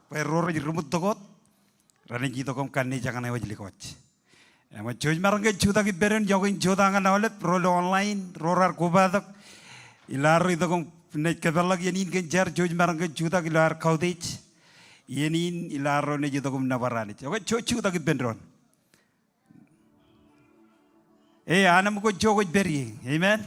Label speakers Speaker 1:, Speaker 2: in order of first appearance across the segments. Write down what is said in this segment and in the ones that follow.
Speaker 1: Perro rumut togot, running Gitokom Kani Jangan Wajlikoch. And when George Maranga Chudaki Beren jogging Jodanga Nalet, roll online, roar kobatok, Ilari the Nekabala Yanin Jar, George Maranga Chudak Ilar Kaudich, Yenin Ilaro Nejitokum Navaranich. Okay, Chudaki Bendron. Eh, Anamko Jogoj burying, amen.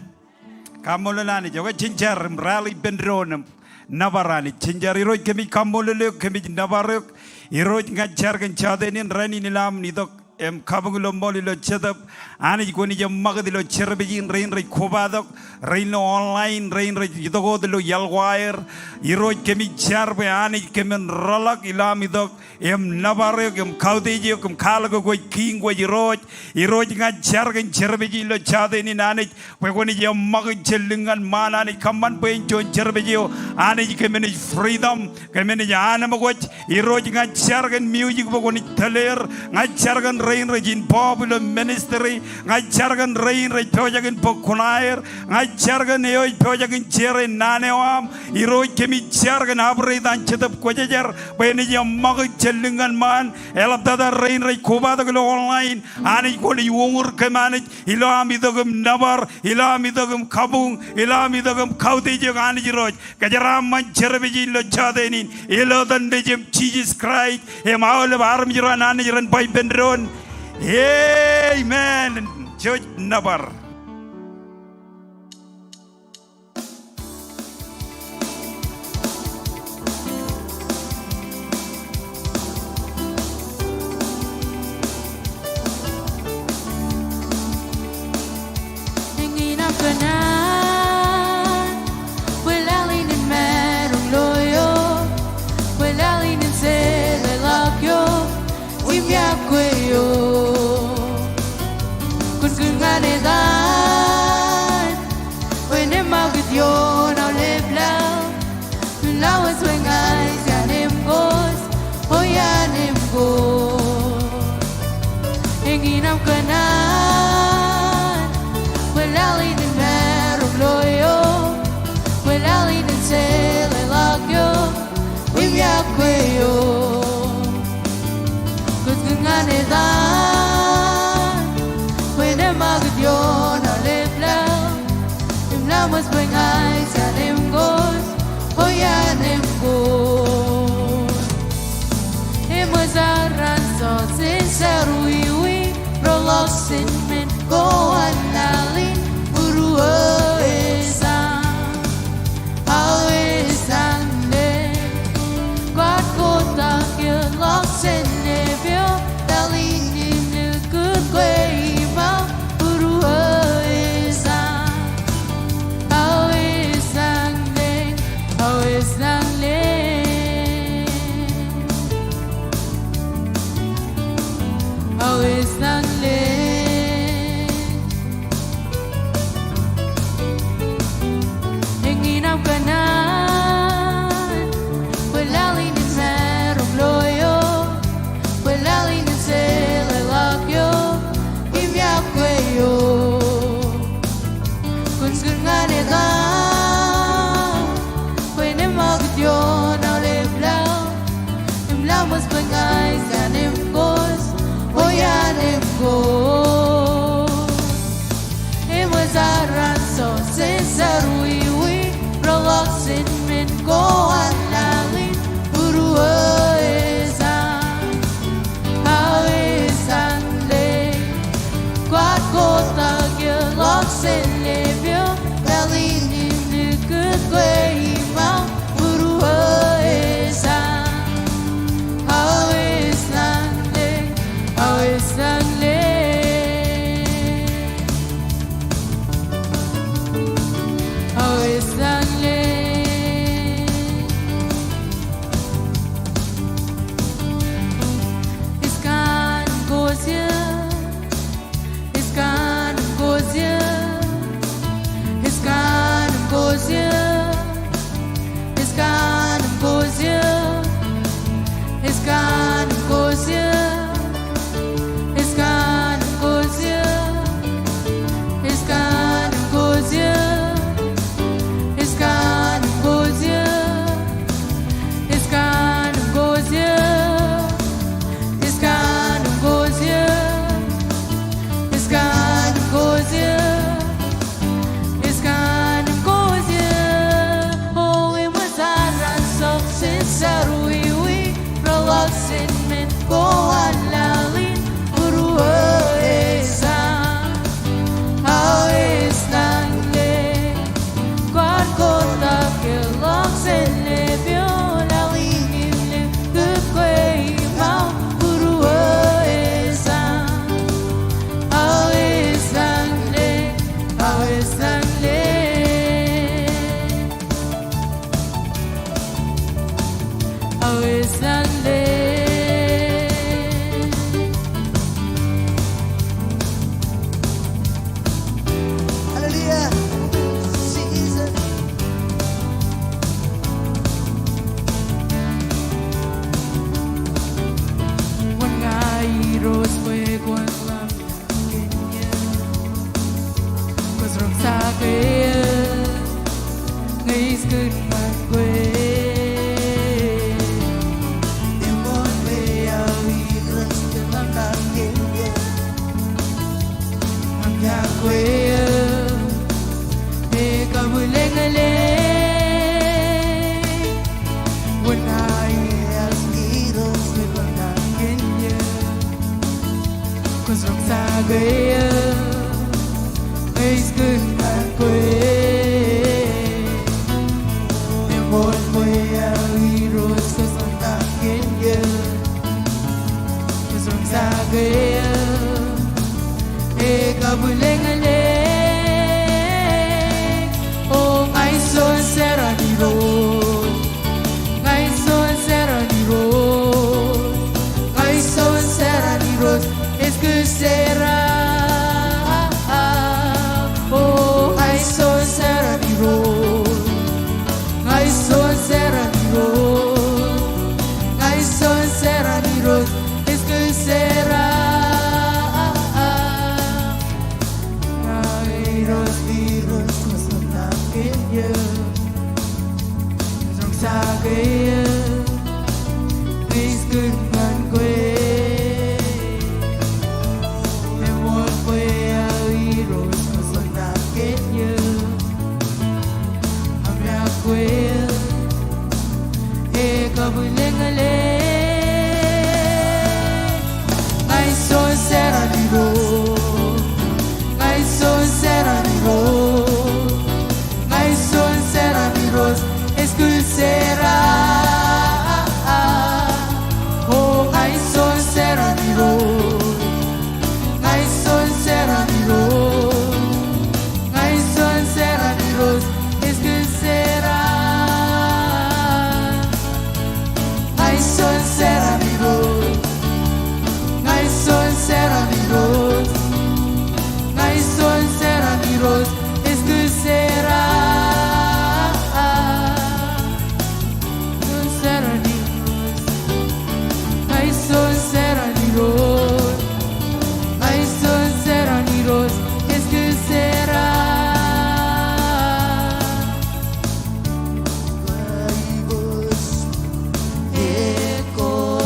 Speaker 1: Kamolani, Joga Ginger, Rally Bendron, Navarani, Ginger, Heroic Kemi Kamoluk, Kemi Navaruk, Heroic Jargan Chadenin, Rainin Lam, Nidok, Kabulo Molilo Chetup, Anikonija Magadilo Cherabin, Rain Ray Kobatok, Rain online, Rain Ray Yidogo de Yalwire, Heroic Kemi Charbe, Ani Kemen Rolak, Ilamidok, Navaruk, Kaudijum, Kalago, King, where you wrote, Heroic Jargan Cherabin, Chadenin, Anich, where when you Magad Chelingan Man, Ani Kaman Pain, John Cherabio, Ani Kemen freedom, Kemen Anamawatch, Heroic Jargan music, when it teller, Jargan. Rain Regin popular ministry, I jargon rain rate Pojagan Pokunair, I jargon eo Pojagan Cherry Naneam, heroic Kemi jargon Abri than Chetup Quajar, when a Mugg Chelingan man, Elapta rain rate Kobatok online, Anikoli Wur Kamanich, Ilamidogum Navar, Ilamidogum Kabung, Ilamidogum Kautijog Anijroj, Kajaram Cherabiji Lochadenin, Elo than Nejim Jesus Christ, Emaul of Armiran Aniran by Bendron. Amen. George Navar.
Speaker 2: Iakwe yo, kungan edan, when em magid yo now live loud, now is when guys yanim goes, oh yanim go, hinginam kanan, when Ali in meron loyo, when Ali in sale like yo, Iakwe yo. When I'm out with you, I live loud. If love was bring eyes, and him goes, oh yeah, and him goes. Him was a ransom, since we prologues in men, go and lally, Uru is on, always standing. God go down your locks and never. It was a ransom, since we prologues in men, go and lally, Uru is on, how is on lay, God go tag your locks and live you, telling in the good way, Mount Uru is on, how is on lay, how is on lay. rogoksin min koalalin uruesa awis nangle kwan kota kiloksin lebyo lalinim le kukway mau uruesa awis nangle awis nangle awis nangle
Speaker 3: Hallelujah. Jesus.
Speaker 2: One guy rose quick, one love Kenya was from Sakaya, Nays good man way.
Speaker 3: In one way, we lost the London.
Speaker 2: I'm Iakwe, make a willingly. When I ask
Speaker 3: Heroes with London.
Speaker 2: Kenya, cause from Sakaya, Nays good man way. In one way, we rose to London Kenya, cause from Sakaya, make a willingly. Oh, my soul, Sarah, the road. My soul, Sarah, the road. My soul, Sarah, the road. It's good, Sarah. Oh, my soul, Sarah, the road. My soul, Sarah, the road. My soul, Sarah, the road. It's good, Sarah.
Speaker 3: Heroes was London.
Speaker 2: Kenya, from Sakaya, please good man way. And one way heroes was London. Kenya, I'm Iakwe, kabulingale. My soul set on the road. My soul set on the road. My soul set on the road. It's good, Sarah. Oh, my soul set on the road. My soul set on the road. My soul set on the road. It's good, Sarah. My soul set on the road. My soul set on the road. My soul set on the road. It's good, Sarah. Soul set on the road. My soul set on the road. My soul set on the road. It's good, Sarah.
Speaker 3: Echo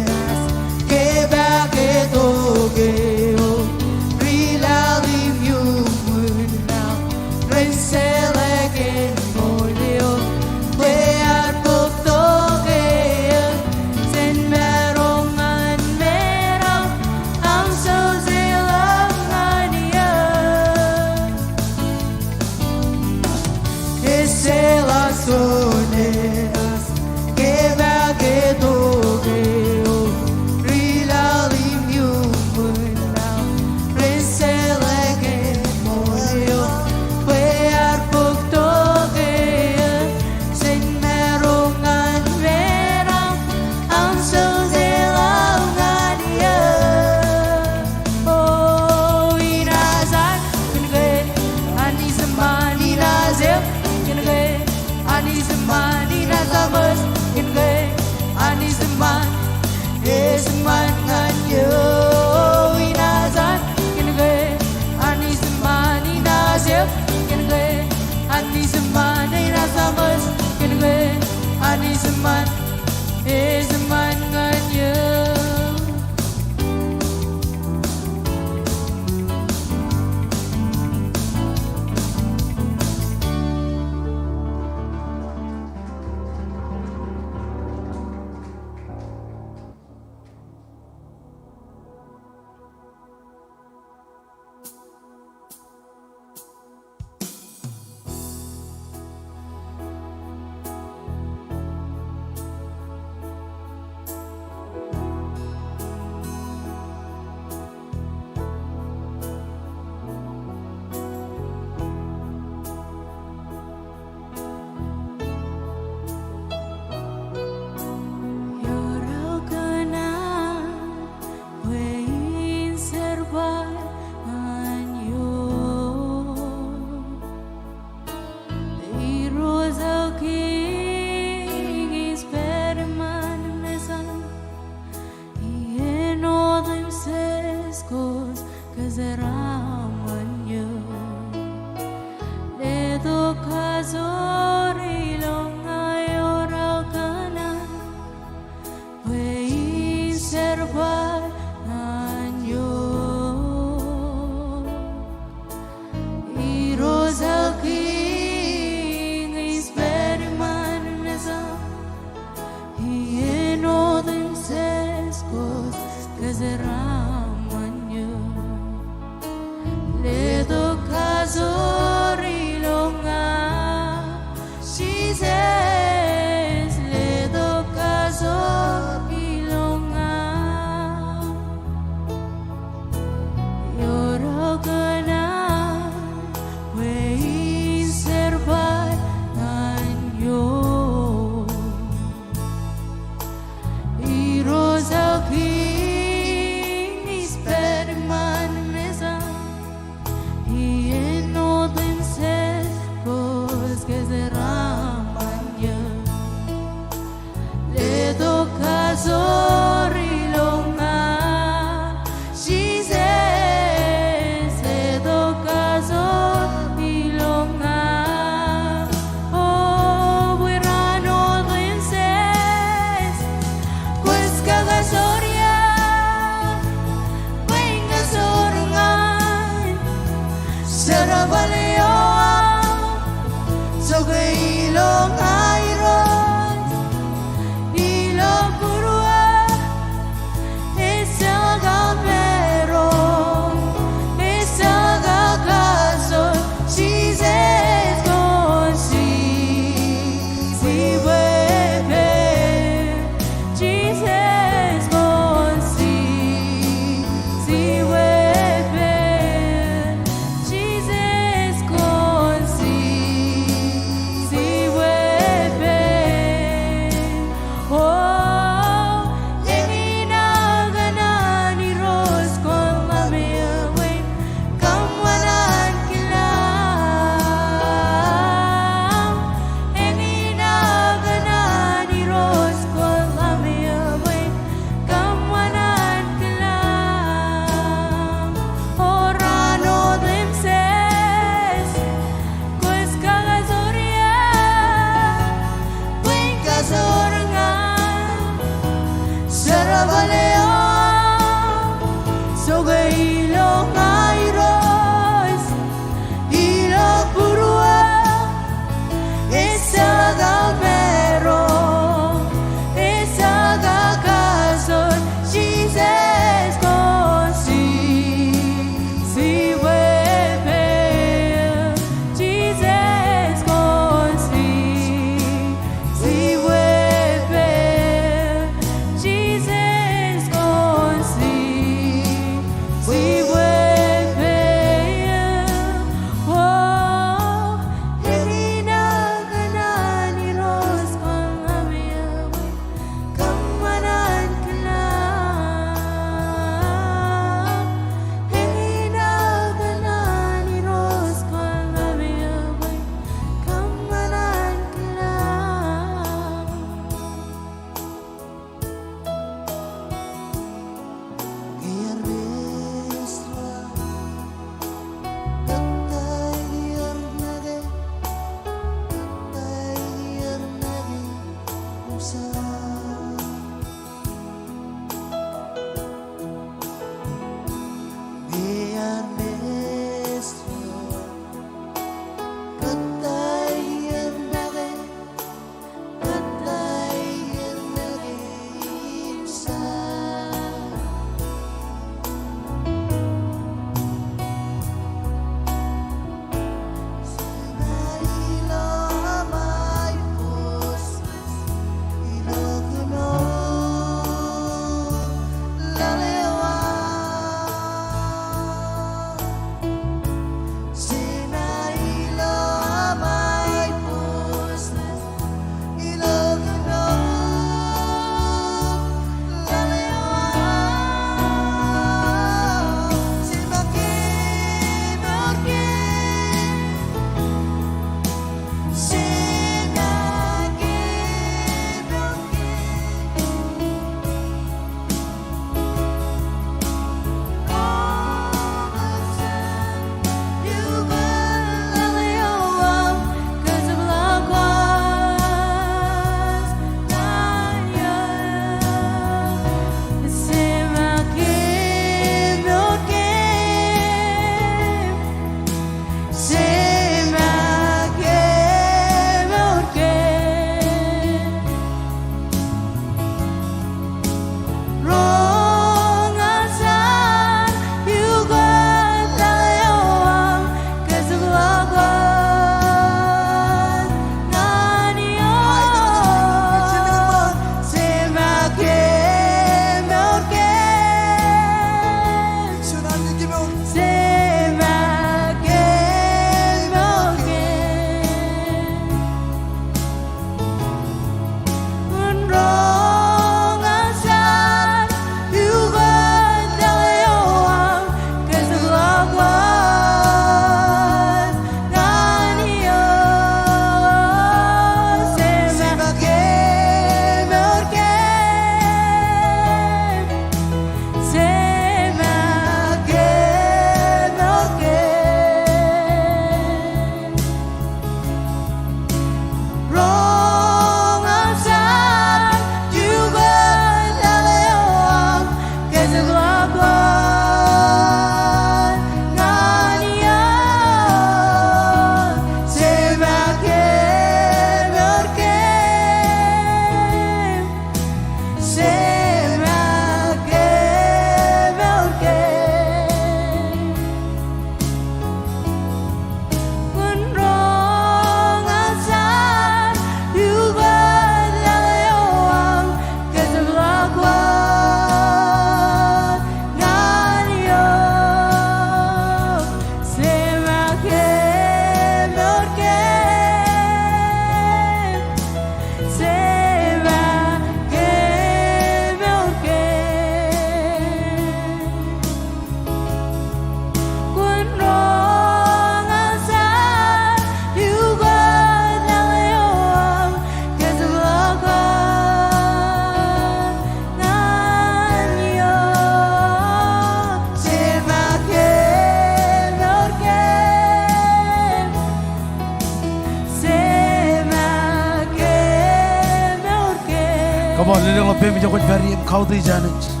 Speaker 4: Come on, little baby, you're very cold. These Janet.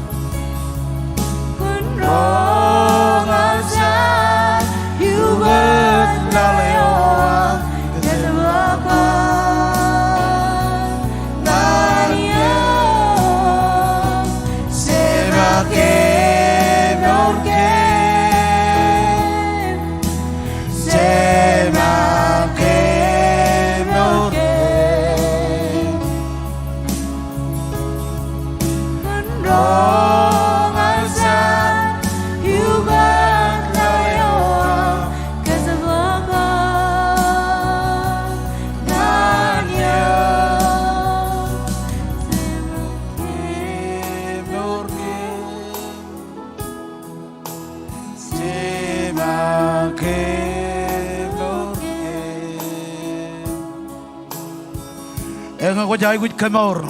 Speaker 4: Ko jay gut Komol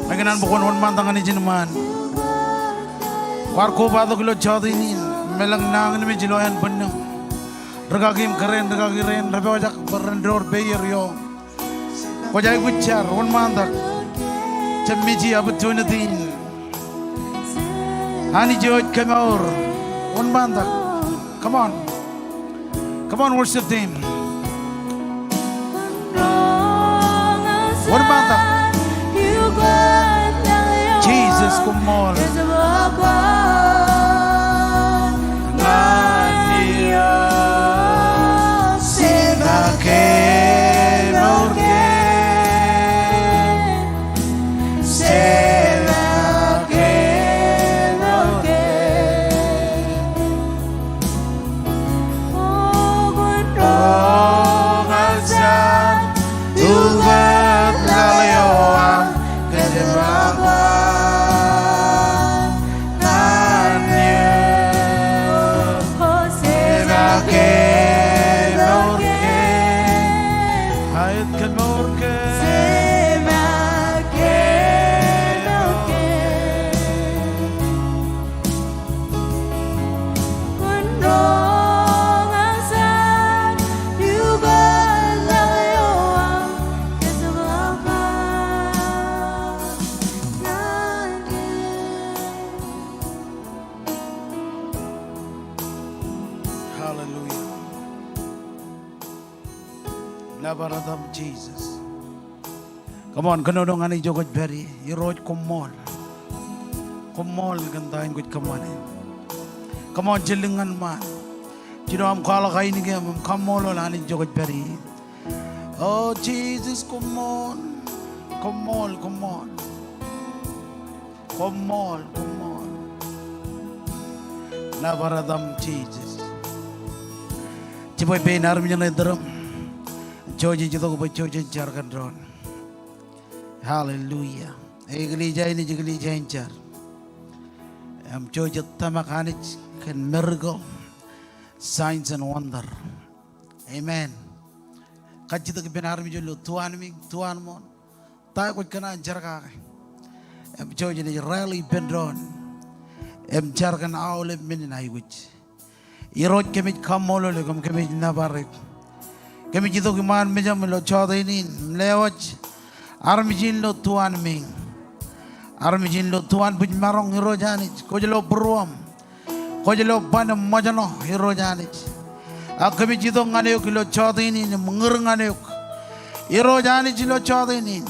Speaker 4: maganan bukon hon man tangan ni man war ko ba do kilo jotenin melang nang ni jiloyan benno regagim keren regagiren rebojak berendor beyer yo ko jay gut char hon man tak chemiji opportunity ani joj Komol hon man tak come on worship team. What about that? Jesus, Komol. Jesus. Come on, kanodong ani jogot berry. You wrote Komol. Komol gantain gut kamane. Come on, jelingan man. Jino am kala kaini ke am Komol ani jogot berry. Oh Jesus, Komol. Komol. Nabaradam Jesus. Cipoy pe narminya na daram. Joji jito ko joji jar kan ron. Hallelujah. Egli jai ni jigli jai jar. Am joji tamakanit kan miracle, signs and wonder. Amen. Kajito ke benar mi jolo tuan mon. Tai ko kana jar ka. Am joji ni rally bendron. Am jar kan awle min na iwich. Irot kemit Komol le kom kemit nabarek. Kami jito kiman meja melo jotenin lewat armijin lo tuan buj marong hero janit ko jelo beruam ko jelo panam majano hero janit kami jito ngane kilo jotenin mengur ngane hero janit lo jotenin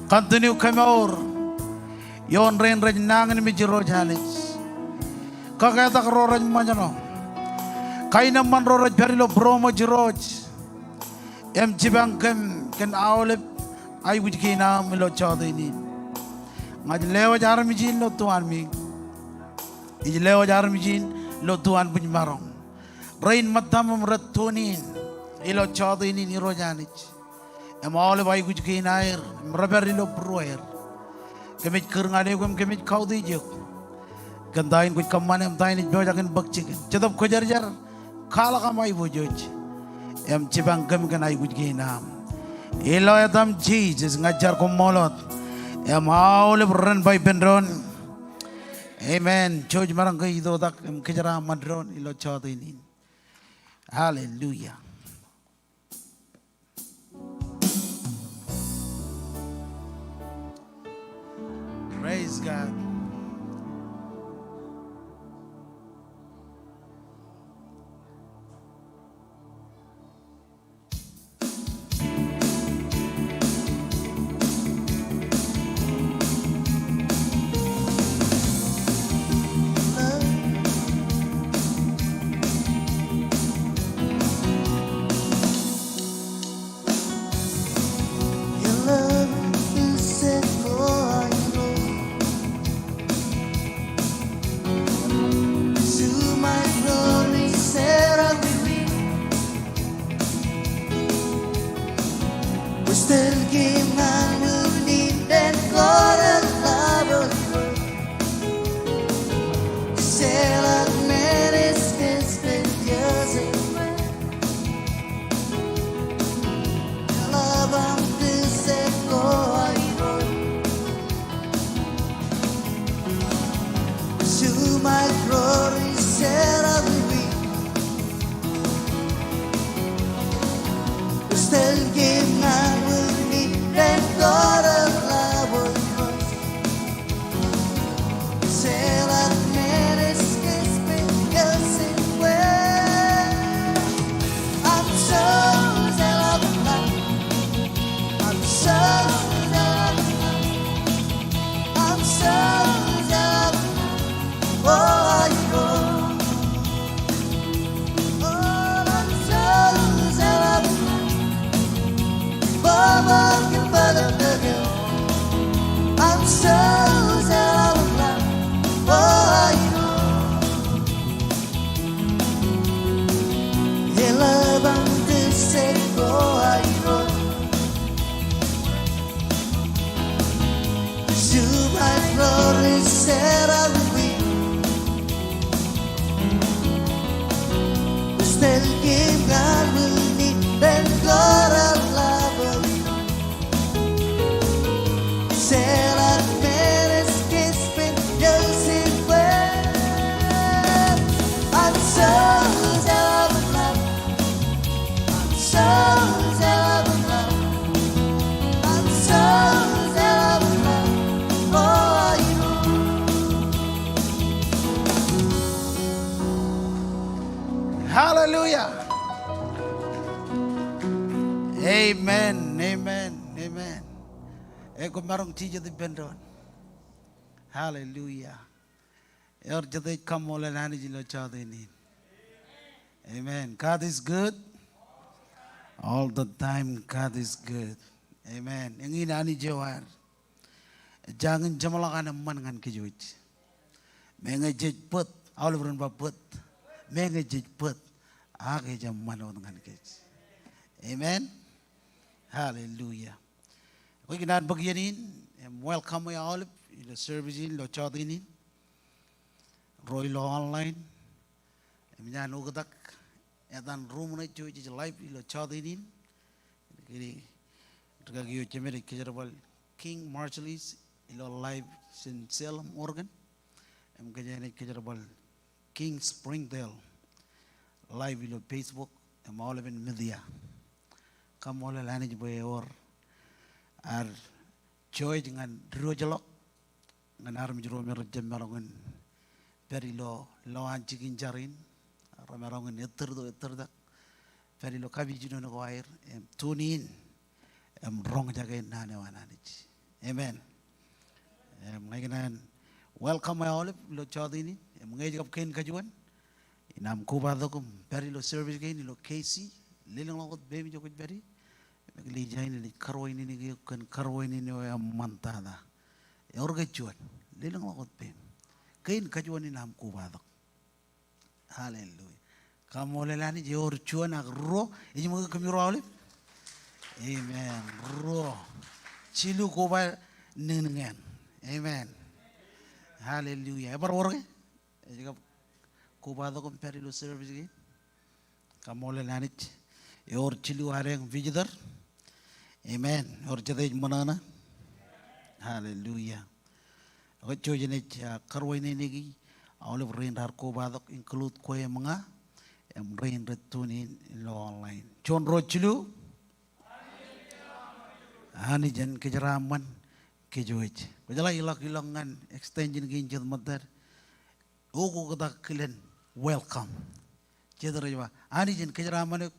Speaker 4: continue Komol yon ren nangan mi jiro janit kakata roraj majano kaina man roraj berilo bromo jiroj em jibang ken awlep ay wujkina milo jotenin ngaj lewa jarmijin lo tuan mi lewa jarmijin lo tuan buñ marong rain matam ratonin ilo jotenin iro janich em awlep ay wujkina er raber lo proer kemit kerngane kum kemit kaudi jok gandain kuj kamane em tain bojaken bakchiken jadab ko jar khala kamai bojoj em cibang gam kan ay gujginam ilo etam Jesus ngajar Komolot em haule beran bay bendron. Amen. Choj marang kay do dak em kejara madron ilo jotenin. Hallelujah. Praise God.
Speaker 3: Your love is set for to my glory, Sarah with me. We still give man who need and God and love. Sarah meres que spent love I'm this set for to my glory, Sarah with me. Still give man with me and God of love will cross. Sarah meres que spent I'm so zealous of love. I'm so zealous of love. I'm so zealous of love. Oh, you know. Oh, I'm so zealous of love. Baba, you better look it. I'm so zealous of love. Oh, you know. Your love, I'm this set for you know. To my glory, Sarah with me. Still give God will need and God of love will Sarah meres que spenders in well. I'm so zealous of love. I'm so zealous of love. I'm so zealous of love. Oh, you
Speaker 4: Hallelujah. Amen. Amen. Amen. Eko marong tija di bendon. Hallelujah. Yor jade Komol and anijilo jotenin. Amen. God is good. All the time God is good. Amen. Yang ina ani jawar. Jangan jamalakan man ngan kejuj. Menga jej put. All over ba put. Menga jej put. Ake jam manot ngan kej. Amen. Hallelujah. We can add bagyanin and welcome you all in the service in lo jotenin. Roy lo online. Emnya nugadak. Edan room na cuy live lo jotenin. Kiri tergagi ucapnya kejarabal King Marshall's ilo live sin Salem Oregon. Em kejadian kejarabal King Springdale live ilo Facebook. Em all in media. Komol lani jboy or ar joy dengan rojalok ngan aram jero mer jemarongen peri lo anjigin jarin ramerongen etter peri lo kabi jino no air em tunin em rong jage nane wananich. Amen. Em ngaginan welcome all lo jotenin em ngai jop ken kajuan inam kobatok peri lo service gain lo KC lilang lokot baby jokot beri naglijain ni karway ni kan karway ni mantada orga juan lilang lokot bem kain kajuan ni nam kobatok. Hallelujah. Komol lani jor juan agro ini mo kami rawlip. Amen. Ro chilu koba nengen. Amen. Hallelujah. Ebar orga jika kobatok peri lo service gain Komol lani Your chilu hareng visitor. Amen. Your jadej manana. Hallelujah. Ako chojene karway nigi. All of rain har kobatok include koye mga. Em rain retunin lo online. John ro chilu. Hani jan kejaraman kejuj. Ko jala ilang extension ginjil madar. Ogo kata kalian welcome. Cedera jwa. Ani jen kejeraman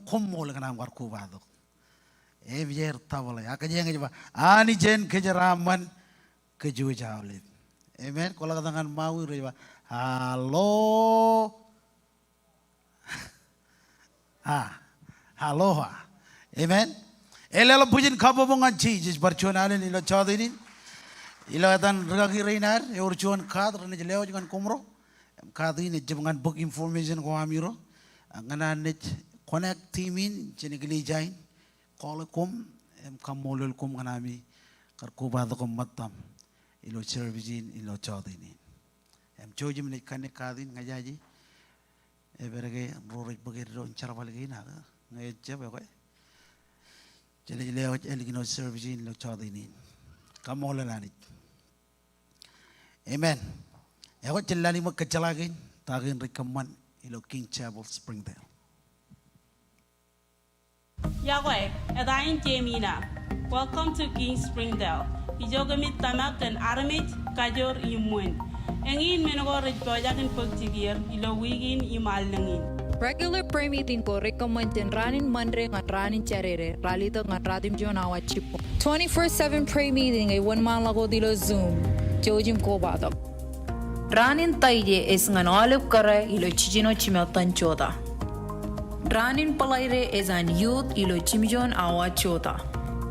Speaker 4: komol kanam war kobatok. Biar tawala. Akajeng jwa. Ani jen kejeraman kejuj awlit. Amen. Kalau katakan mau jwa. Halo. Aloha. Amen. Elelo pujin kabobongan Jesus bercuanan ilo chadinin. Ilo atan ragi reinar. Urcuan kad rene jeleo jangan komro. Kadi ini jangan book information ko amiro. Angana net connect teamin jeni gelijain. Call kom kamolul kom kanami karkuba kom matam. Ilo servicin ilo chadinin. Chojim net kane kadin ngajaji. Everge rorik bagir ron charwal gina. Ngajaja ba ko. Jadi lewat eligino servicin lo chadinin. Komol lanit. Amen. Ako celani mo kecalagin tagin recommend ilo King Chapel Springdale.
Speaker 5: Iakwe, edain Jemina. Welcome to King Springdale. Ijogamit tamak dan aramit kajor imuen. Engin menogor boyakin pagtigir ilo wigin imalangin.
Speaker 6: Regular prayer meeting ko recommend din rainin mandre ngat rainin charere ralito ngat radim jo nawa chipo. 24/7 prayer meeting ay 1 man lago dilo Zoom. Jojim kobatok. Rainin taije es ngan olive kare ilo chijino chimatan chota. Rainin palaire es an youth ilo chimijon awa chota.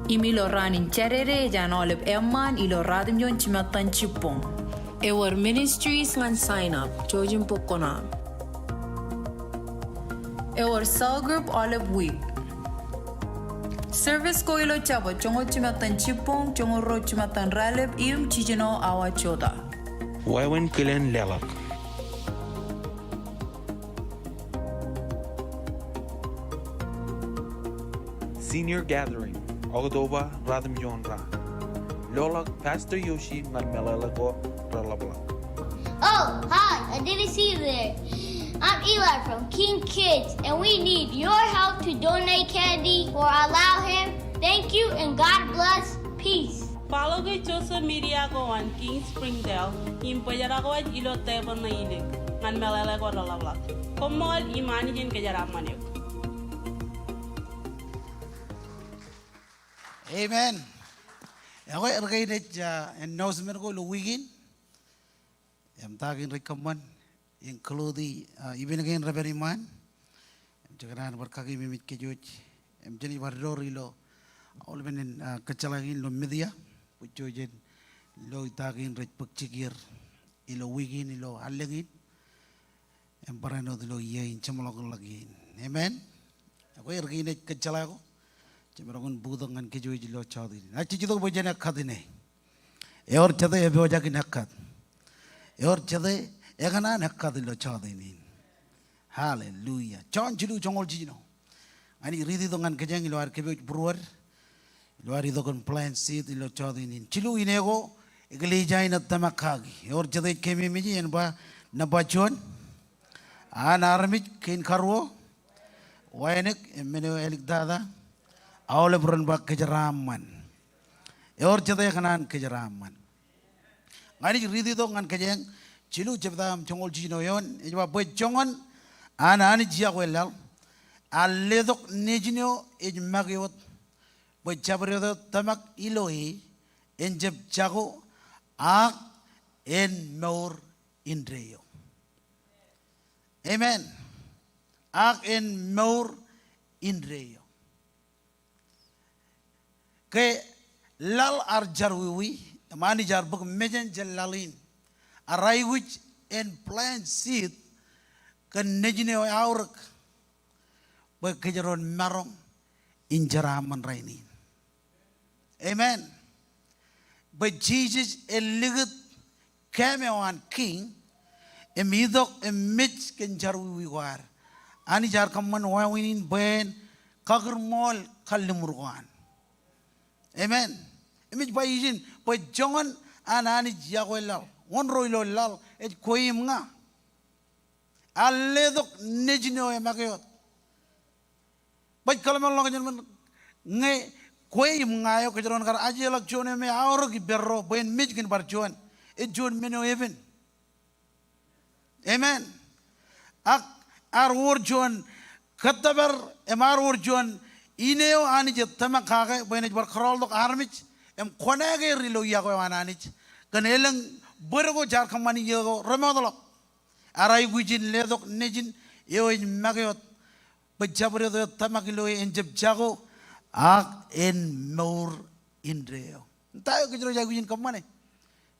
Speaker 6: Imilo rainin charere jan olive emman ilo radim jon chimatan chipong. Our ministries ngan sign up Jojim pokona. Our cell group olive week. Service ko ilo chabo chongo chimatan chipong chongo ro chimatan raleb im chijino awa chota.
Speaker 7: Wawan kilen lelak. Senior gathering. Ogodoba radam yonra. Lolak Pastor Yoshi ngan melalago ralabla.
Speaker 8: Oh, hi, I didn't see you there. I'm Eli from King Kids, and we need your help to donate candy or allow him. Thank you, and God bless. Peace.
Speaker 5: Follow the social media ko on King Springdale. Impayara ko at ilo tebon na ilig. Ngan melala ko ralabla. Komol imani jen kejaraman yuk.
Speaker 4: Amen. Ako ergay net announcement ko luwigin. Tagin recommend include ibinigay ng Reverend Man. Jagaran berkaki mimit kejuj. Jeni bardori lo all benen kecalagin lo media. Pujojen lo tagin ret pagcikir ilo wigin ilo halengin. Parano lo yain chamalog lagi. Amen. Ako ergay net kecalago. Cemaragun budangan kejuj lo chadin. Aci jito bojana kadine. Eor chade ebojakin hakat. Eor chade Egana nakadilo chadinin. Hallelujah. John chilu chongol chino. Ani ridi dongan kejang ilo arkebe brewer. Ilo ari dogon plant seed ilo chadinin. Chilu inego iglijay na tamakagi. Or jade kemi miji enba nabachon. An armit kin karwo. Wayanek emeno elik dada. Awle buran bak kejaraman. Or jade kanan kejaraman. Ani ridi dongan kejang Chilu jebdam chongol jino yon, ejba bejongon ana ani Iakwe lal, aledok nejino ej magiot, bejabriodo tamak ilohi, enjeb jago ak en maur indreyo. Amen. Ak en maur indreyo. Ke lal arjarwiwi, mani jar buk mejen jelalin. Arai which and plant seed kan nejine aurak bekejaron marong injaraman rainin. Amen. But Jesus eligat kamewan king emidok emich kenjarwi war. Ani jar kaman wawinin ben kagermol kalimurwan. Amen. Emich bayijin but jongon anani Iakwe lal. One roilo lal et koim nga. Aledok nejino e makayot. Baik kalau memang nge Kwe ngayo kejaron kar aje lak chone me auro ki berro boen mijkin bar chuan. E chun meno even. Amen. Ak ar wor chuan katabar emar wor chuan ineo ani je tamak kage boen bar khrol dok armich em khonage rilo Iakwe wananich. Kan eleng bergo jar kamani yego remodolo. Arai gujin ledok nejin eo in magayot. Pajabri do tamakilo en jabjago ak en more in reo. Tayo kejero jagujin kamane.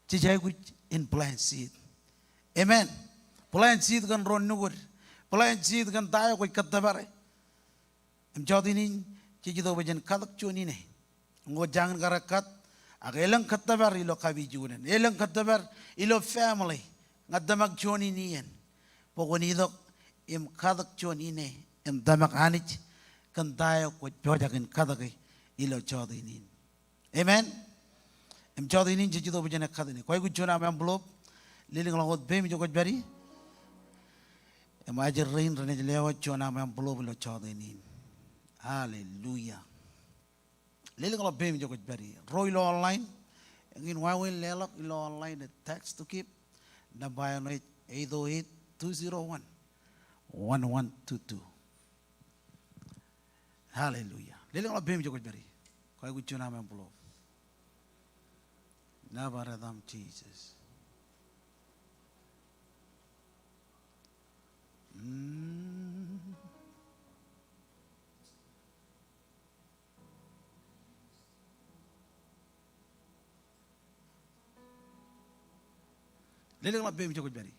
Speaker 4: Cijaguj in plant seed. Amen. Plant seed kan ron nugur. Plant seed kan tayo koy katabare. Em jodinin cijido bajan kadak chuni ne. Ngo jangan karakat ak elang katabar ilo kabijunan. Elang katabar ilo family. Ngadamag chuni niyan. Pokonidok im kadak chuni ne. Em damak anich kan tayo ko jojakin kadaki ilo jodinin. Amen. Em jodinin jijido bujana kadini. Koy ku jona am envelope liling langot bem jo ko bari. Em ajer rain rene lewa jona am envelope lo jodinin. Hallelujah. Liling langot bem jo ko bari. Roy lo online. Ngin wawe lelok ilo online the text to keep. Nabayo no 808-201-1122. Hallelujah. Lele ngala bem jogo bari. Koy gu chuna am envelope. Nabaradam Jesus. Lele ngala bem jogo bari.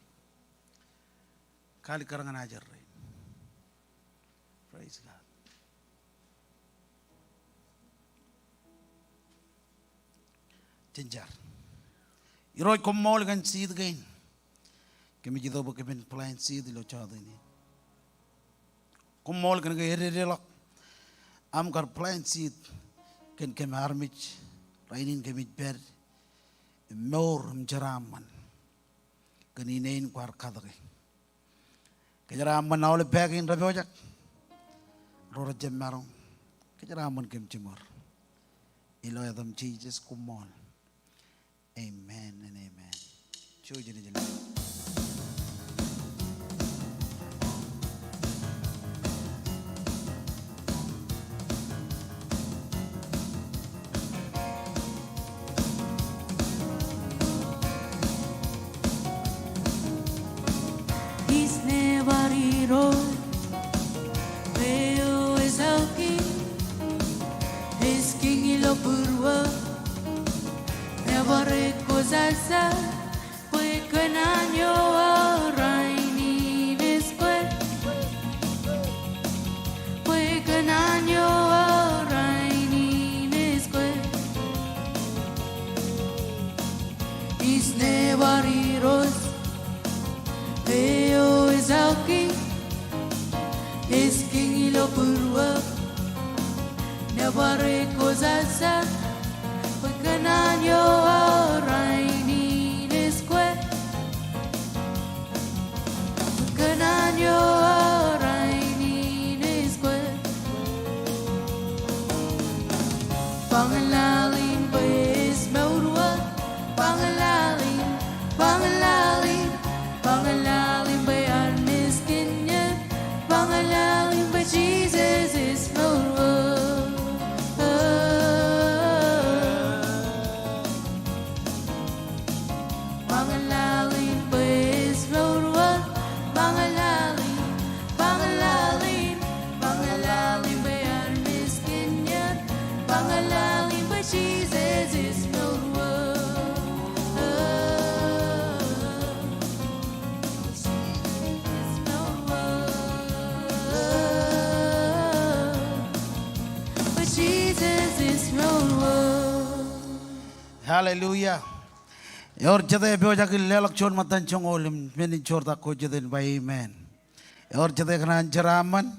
Speaker 4: Kali karangan ajar rain. Praise God. Jinjar. Iroi Komol kan seed again. Kami jito bo kami plant seed lo chadini. Komol kan ke herelak. Am kar plant seed kan kami armich. Rainin kami ber. Mor mjaraman. Kan inain kuar kadake. Kejaraman naule bagin rabojak. Rora jemarong. Kejaraman kami jemar. Ilo adam Jesus Komol. Amen and amen. Children in the Lord.
Speaker 2: He's never hero. Veo es el king. Es king y lo purwa. Never recosasa. Fue con año rainin es que. Fue con año rainin es que. He's never heroes. Veo es el king. Es king y lo purwa. Never recosasa. Fue con año rainin es que. Fue con año rainin es que. Pangalalin pues maurua. Pangalalin, pangalalin, pangalalin bayan miskinnya. Pangalalin by Jesus is maurua. Pangalalin pues maurua. Pangalalin, pangalalin, pangalalin bayan miskinnya. Pangalalin by Jesus is maurua. Jesus is maurua.
Speaker 4: Hallelujah. Yor jade beoja ki lelak chon matan chong olim meni chorta ko jaden by amen. Yor jade kanan jaraman.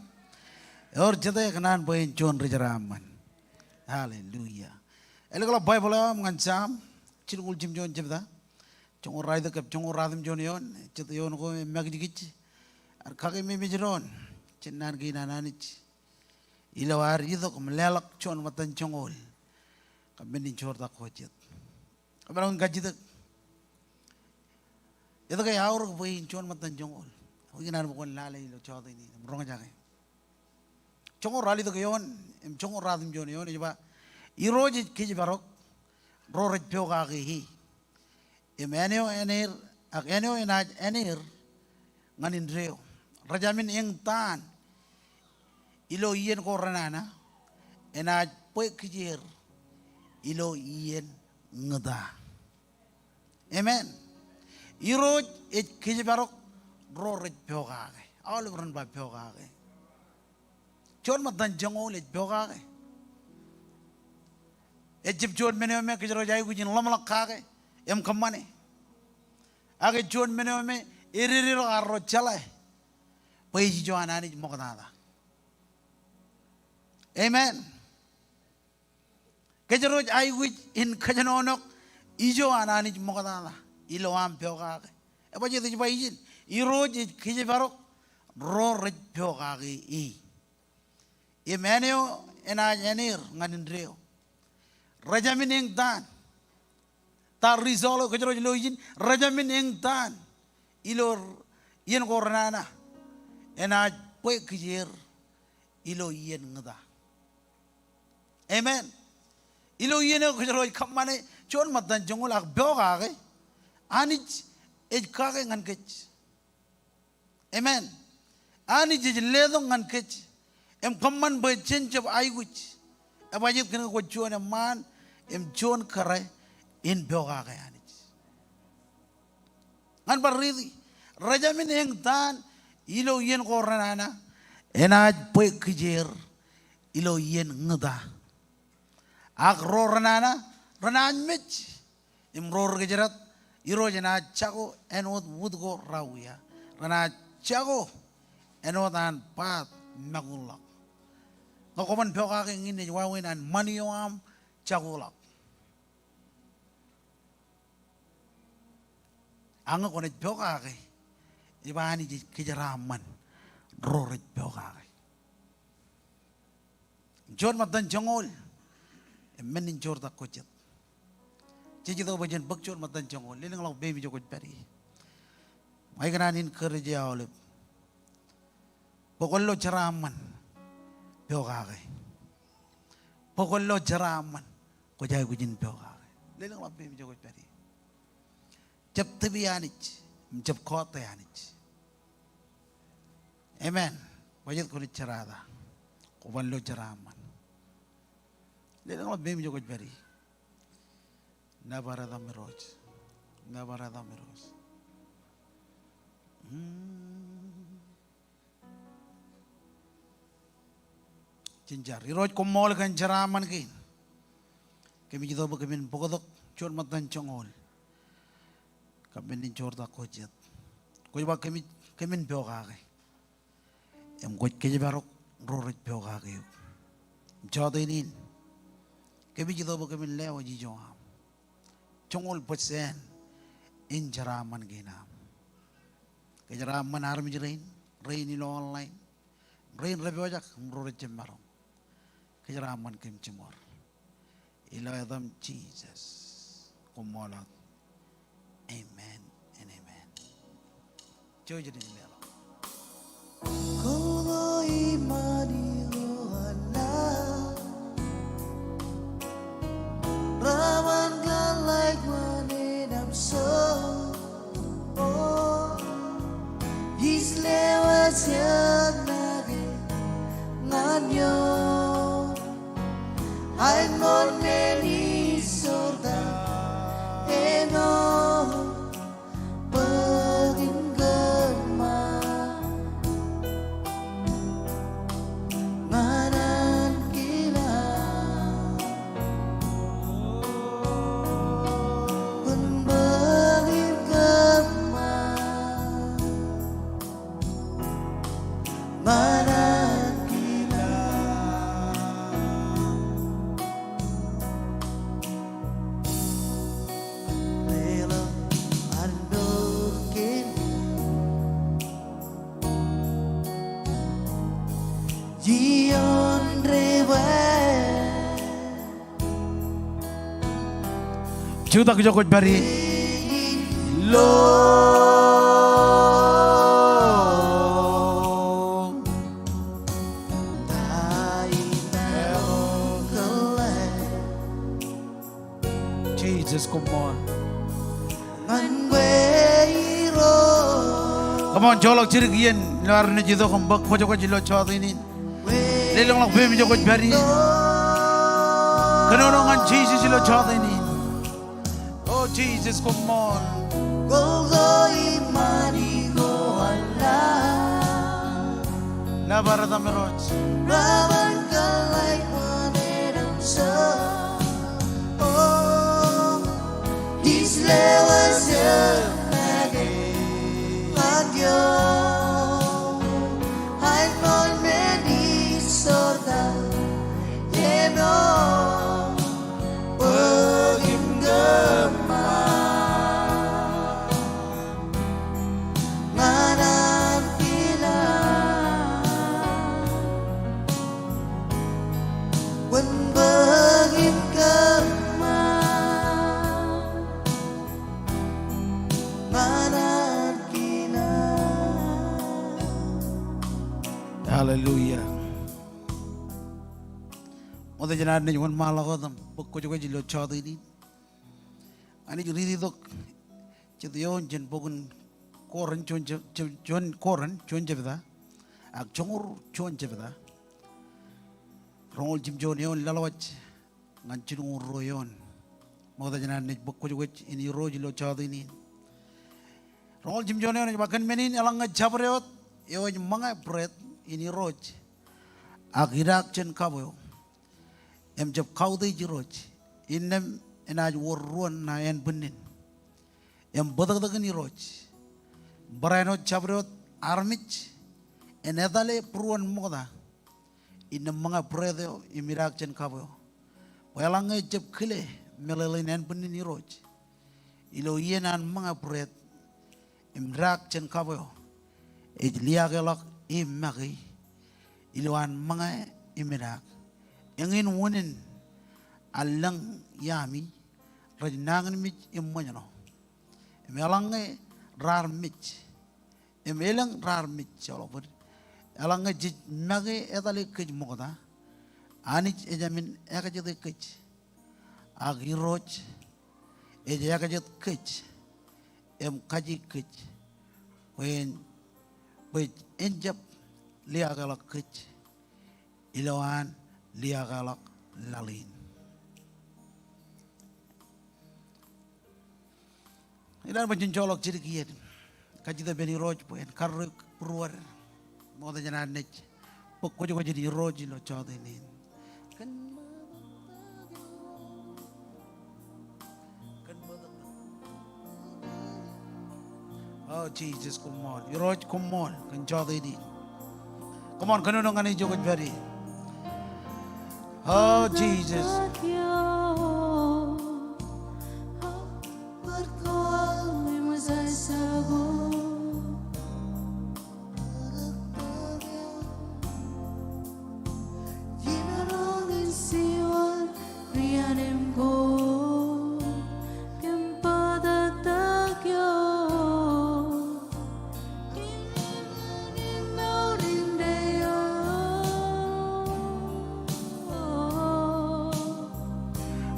Speaker 4: Yor jade kanan boyin chon rijaraman. Hallelujah. Elegala Bible am ngansam chirul jim jon jibda. Chong raida kap chong radim jon yon jade yon ko magdigich. Ar kage me mijron chinan gi nananich. Ilawar ido kom lelak chon matan chong ol. Kami ni chorta kocet. Kami orang gaji tak. Itu kayak aur kepoin cuan matan jongol. Mungkin ada bukan lalai lo chorta ini. Merong aja kan. Jongol rali tu kayon. Jongol radim jon yon. Coba. Iroji kiji barok. Roret pio kaki hi. Eneo enir. Ak eneo enaj enir. Nganin reo. Rajamin yang tan. Ilo ien ko ranana. Enaj poe kijir. Ilo ien ngeda. Amen. Iroj it kijibarok roret pogage. All run by pogage. John matan jangol it pogage. Egypt John meneme kijaro jai kujin lamalak kage. Em kamane. Age John meneme iririro arro chalai. Paiji joanani moknada. Amen. Kejaroj ay wich in kajanonok ijo anani mokadala ilo am pyoga e baje de bayijin iroj kije barok ro rej pyoga i meneo ena enir nganin reo rajamin eng dan tar rizolo kejaroj loijin rajamin eng dan ilo yen kornana ena poe kijer ilo yen ngada. Amen. Ilo yene kujaro kamane chon matan jongol ak byoga ke anij ej kage ngan kech. Amen. Anij ej ledo ngan kech. Em kaman be chenchep aiguch. Abajit kene ko chon man em chon kare in byoga ke anij. Ngan baridi rajamin eng tan ilo yen ko ranana enaj poe kijer ilo yen ngada. Ak roar nana, ranan mich, roar kejerat, iro jena chago enot wudgo rawia, rana chago enotan pat magulak. Ngakoman pyoka ke ngine wawin an maniwam chagulak. Anga konet pyoka ke, ibani kejeraman, roar pyoka ke. John matan jongol. Menin chorta kocet. Cici to bajan bakchor matan chongol. Liling lang baby jokot peri. May kananin kerja olip. Pokolo ceraman. Pyokake. Pokolo ceraman. Kojay kujin pyokake. Liling lang baby jokot peri. Jab tibi anich. Jab kote anich. Amen. Bajet kulit cerada. Kubalo ceraman. Lilang lang baby jokot peri. Nabarada miroj. Nabarada miroj. Cincar. Iroj komol kan ceraman kin. Kami jito ba kami pokodok chor matan chongol. Kami ni chor ta kojet. Koi ba kami pyoga ke. Em koi keje barok roret pyoga ke. Jotenin. Kami jito ba kami lewa jijoam. Chongol persen in jaraman ginam. Kejaraman armi rain ilo online. Rain lebih banyak menurut cemarong. Kejaraman kem cemor. Ilo adam Jesus. Komol. Amen and amen. Coba jadi melo.
Speaker 3: Kolo imani rohana Raman kan like money I'm so He's lewat siang lagi nganyo Ay ngon meni sorda eno Pagin gama Manan kila Pagin gama
Speaker 4: Juta kejokot bari. Jesus, come on. Come on, jolok cirik yen lar ne jido kembak kojok jilo chat ini. Lelong lak bem jokot bari. Kenonongan Jesus jilo chat ini. Oh Jesus, come on. La barata meroj. Hallelujah. Oda janar ne juman malakodam pokko juga jilo chat ini. Ani juri dok cedion jen pogun koran jon koran jon jebda. Ak jongur jon jebda. Rongol jim jon yon lalawach ngancung royon. Oda janar ne pokko juga ini ro jilo chat ini. Rongol jim jon yon bahkan menin alang ngajabreot yon mangai bread. Ini roj, agirak jen kaboyo, jab kau deh jiroj, inem enaj warruan na en benin, badak ini roj, barano cabrot armich, enedale pruan moda, inem manga predo imirak jen kaboyo, walang jab kile melalin en benin ini roj, ilo yenan manga pred, imrak jen kaboyo, liagelak imagi iluan mga imirak ingin wunin alang yami rajnangan mich imonyano imelang rar mich imelang rar mich chalopur alang jij magi etale kej moda anich ejamin ekajede kej agiroj ejakajed kej em kaji kej when enjab liagalak kech ilawan liagalak lalin. Ilan macam colok ciri kian, kajida beni roj poen karuk pruar, mau tanya nanek, pokok juga jadi roj lo cawat ini. Oh Jesus, come on. You roj, come on. Can jawab ini. Come on, kanu nongan ini joget beri. Oh Jesus.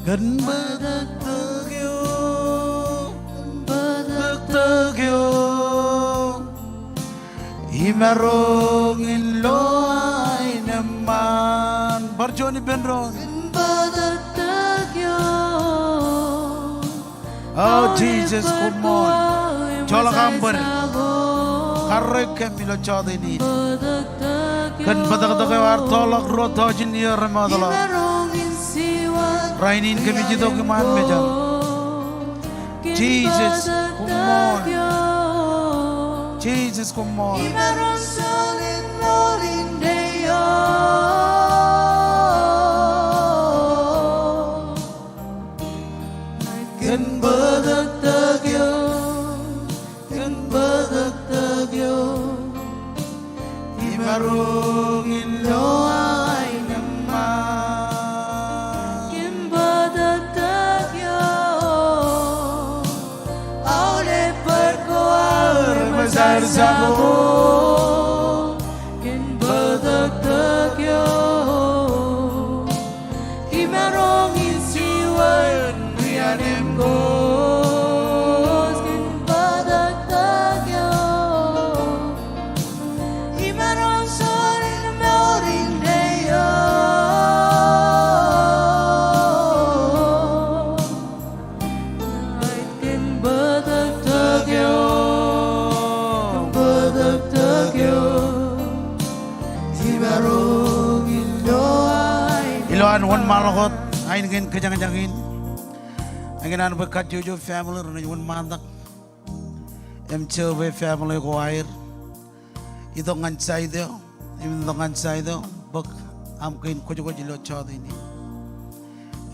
Speaker 4: Kan badak tagyo, imarongin loay naman. Barjoni benron. Badak tagyo. Oh Jesus, come on. Chola kambar. Karek kemilo chode ni. Kan badak tagyo artolak rotojin niya ramadala. Rainin kami jito keman meja. Jesus, come on. Jesus, come on. Kan badak tagyo, imarungin loay naman.
Speaker 2: sarsabo kin badagdagyo imerong insiwan rianem gos kin badagdagyo imerong sorin meorin deyo night kin badagdagyo
Speaker 4: Iloan wan malakot ain ngin kejang-jangin. Angin an berkat jojo family rene wan mandak. MCW family ko air. Ito ngan saido, ito ngan saido bak am kain ko jogo jilo chod ini.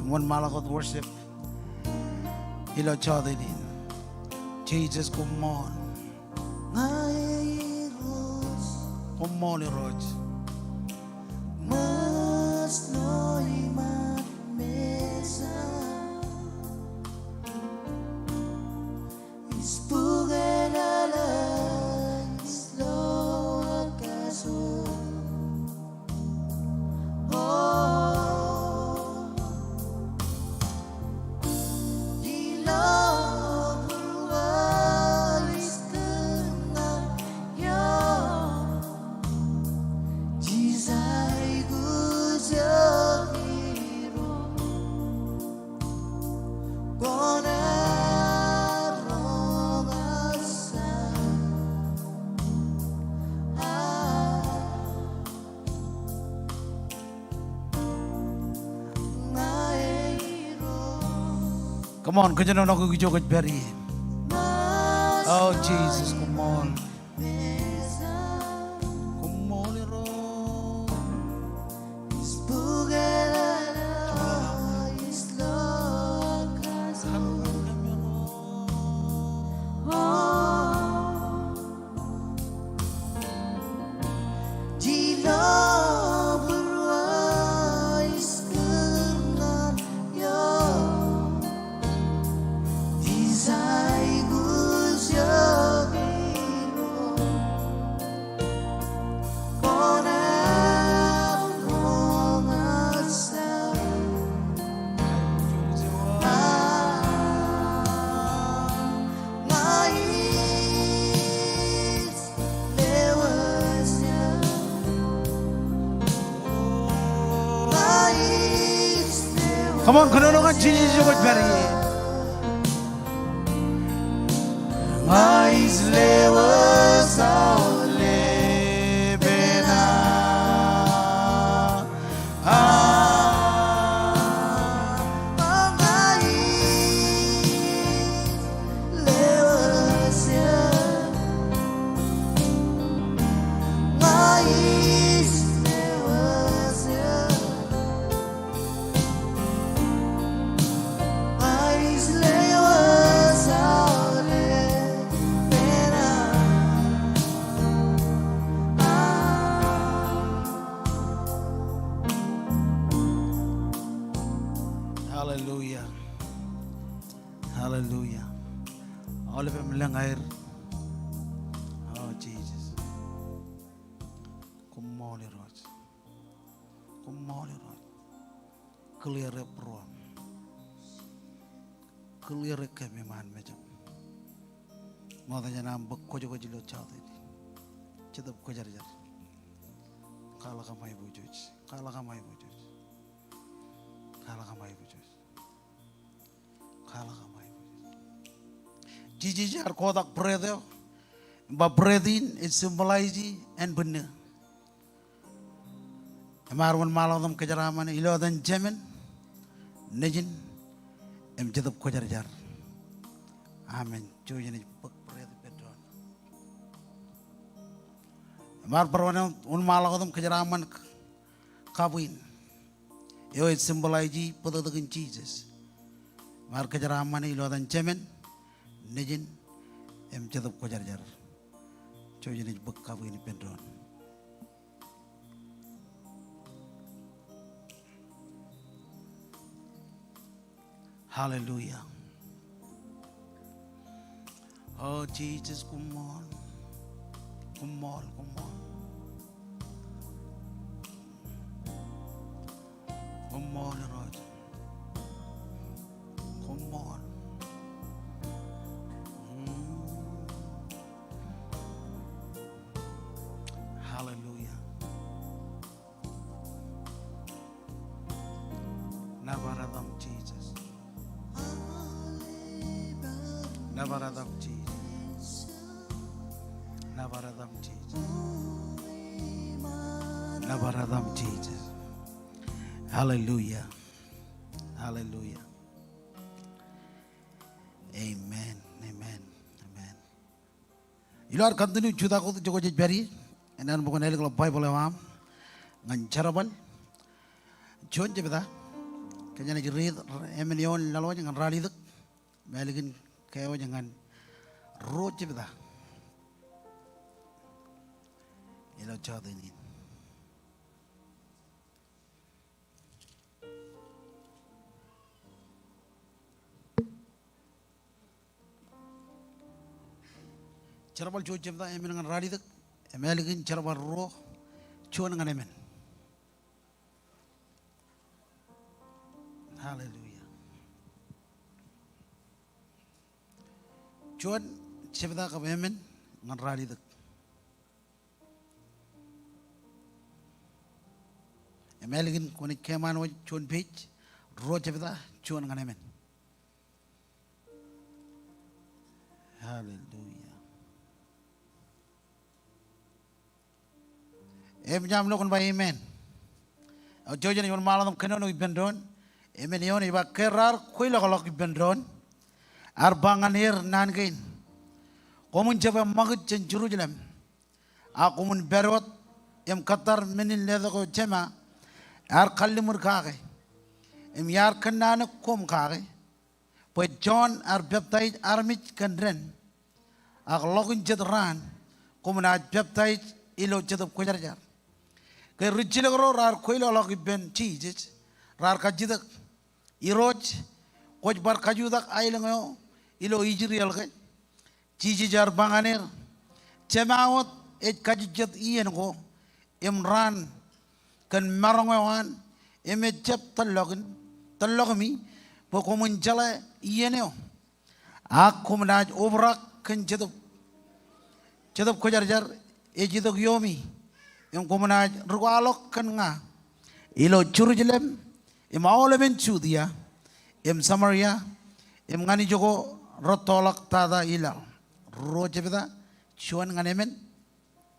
Speaker 4: Wan malakot worship. Ilo chod ini. Jesus come on. Come on, Roj.
Speaker 3: Mas noimat mesa Ispugela islo acaso Oh Dilo purwalis kena yo Jizai guzyo Konarong asa
Speaker 4: Come on, kajano na ko gijo beri. Oh Jesus, come on. Come on, Roj. Come on, kano nga Jesus jogo beri. Mais lewas au lebena. Hallelujah. Hallelujah. All of them lang air. Oh Jesus. Come on, Roj. Come on, Roj. Clear up room. Clear up kami man macam. Mau tanya nama kojo kojo lo cawat ini. Cedap kojar jar. Kalah kamai bujus. Kalah kamai bujus. Kalah kamai bujus. Kalah kamai bujus. Jiji jar kotak bread yo. Ba bread in it symbolizes and benar. Marwan malam dam kejaraman ilo dan jemen. Nejin em cedap kojar jar. Amen. Cuy ini bread pedron. Mar perwana un malam dam kejaraman kabuin. Yo it symbolizes pedagogin Jesus. Mar kejaraman ilo dan jemen. Nejin em cedap kojar jar. Cuy ini kabuin pedron. Hallelujah. Oh Jesus, come on. Komol. Komol Lord. Komol. Hallelujah. Navaradam Jesus. Navaradam Jesus. Navaradam Jesus. Navaradam Jesus. Hallelujah. Hallelujah. Amen. Amen. Amen. You are continue chuda ko jogo jbari enan bukan el Bible am ngan charabal jon jebda kanya ni read emelion lalo ngan rali dak meligin kayo jangan ro jebda ilo jotenin charabal jon jebda emen ngan rali dak meligin charabal ro jon ngan emen. Hallelujah. Jon jebda ka emen ngan rali dak emeligin koni keman wo jon page ro jebda jon ngan emen. Hallelujah. Jam lo kon ba amen. Jojen yon malam keno no ibendron. Amen yon iba kerar kuila kolok ibendron. Arbangan hier nangain. Komun jaba magit chen Jerusalem. Akumun berot em Qatar menin ledo ko jema. Ar kallimur kage. Em yar kenana kom kage. Pues John ar baptized armich kandren. Ak lokin jedran. Komun ar baptized ilo jedop kujarjar. Ke rijile gro rar koilo log ben cheese rar kajidak iroj koj bar kajudak ailengo ilo ijriel ke cheese jar banganer chemaot et kajijat ien go imran kan marongwan eme chep talogmi pokomun jala ieneo akumnaj obrak kan jedop kojarjar ejidok yomi yang komunaj rualok kan nga ilo Jerusalem im awlemen Judea im Samaria im ngani jogo rotolak tada ila rojebeda chuan nganemen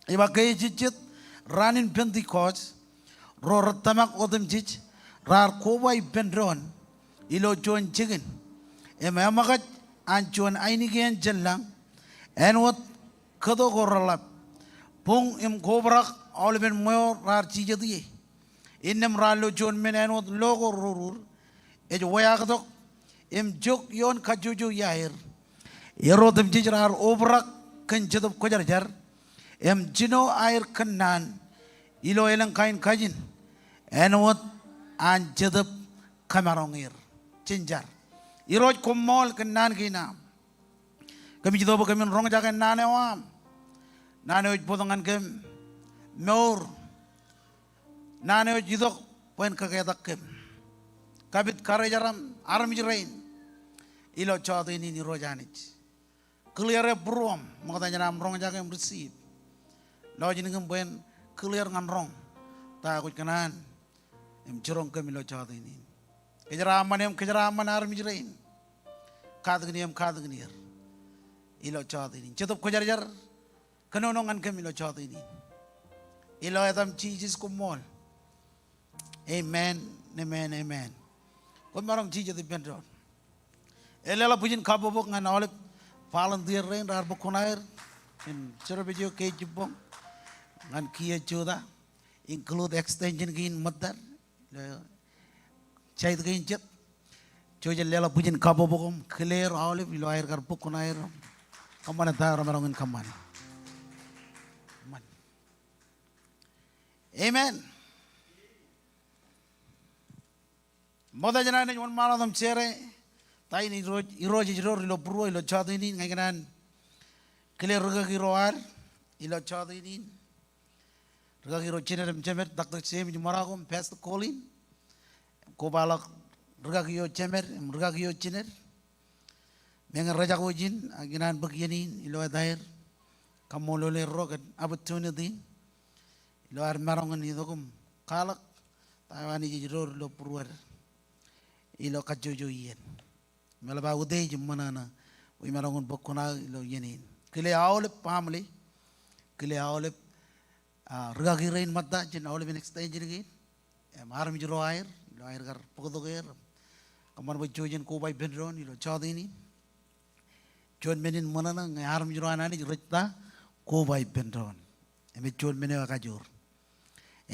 Speaker 4: iba kay jijit ranin Pentecost ro ratamak odem jij rar kowai bendron ilo chuan jigin im amagat an chuan ainigen jellang enwat kado goralap pung im kobrak all ben moyor rar chije diye innem ralo jon men enot logo rurur e wayakdok im jok yon kajuju yair yerodem jijrar obrak kan jedop kojarjar em jino air kanan ilo elang kain kajin enot an jedop kamarongir cinjar iroj komol kanan kina kami jidobo kami rong jagan nanewam nanewaj potongan kem Meur nane jidok poin kagedak kem kabit karajaram armi rain ilo jotenin ni rojanich clear brom makatanya nam rong jagem receive lojin ngem poin clear ngan rong ta kut kanan em jorong kem ilo jotenin kejaraman armi rain kadgnier ilo jotenin jedop kojarjar kenonongan kem ilo jotenin ilo etam Jesus Komol. Amen. Amen. Amen. Kon marang Jesus dipendron. Elela pujin kabobok ngan olip volunteer rain rar bokonair in serbejo ke jibong ngan kia joda include extension gin madar chait gin jet joje lela pujin kabobokom clear olip ilo air kar bokonair kamana ta ramarongin kamana. Amen. Moda jana ni one malam cere, tai ni iroj ilo bro ilo jotenin ngai kanan clear ruga kiroar ilo jotenin regagi ro chiner chemer Dr. Sem maragum Pastor Colin kobalak regagi yo chemer regagi yo chiner mengen rajak wajin aginan bagyanin ilo adair kamolole rogan opportunity ilo ar marangan idogum kalak tawani jiro lo purwar ilo kajojo yen melaba udey jumana wi marangun bokuna ilo yenin kile awle family kile awle regagi rain madda jin awle next day jirgi maram jiro air ilo air gar pogodoger kamar bo jojen ko bay benron ilo chadini John menin manana ngai haram jiro anani rita ko bay benron eme John mene kajur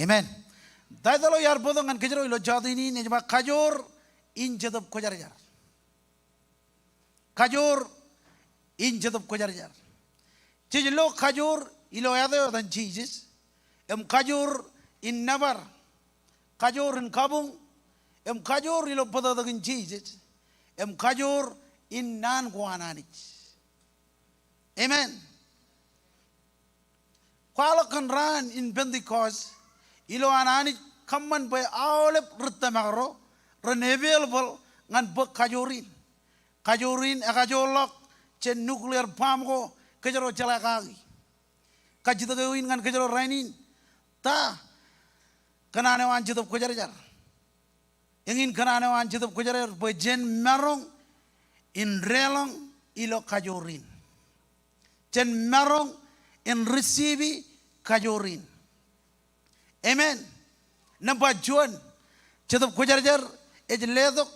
Speaker 4: amen daidalo yar bodong an kajro ilo chadini ne jama kajur in jadab ko jar kajur in jadab ko jar Chijilo kajur ilo yado dan Jesus kajur in nabar kajur in kabung kajur ilo pada dagin Jesus kajur in nan guananich amen kwalakan ran in Pentecost ilo ananich kamman bay awlep ruttamagro renewable ngan bok kajurin akajolok chen nuclear bomb ko kejaro celakagi kajito gawin ngan kejaro rainin ta kanane wan jitop kojar ingin kanane wan jitop kojar bejen merong in relong ilo kajurin chen merong in receive kajurin amen namba juan jitop kojar ledok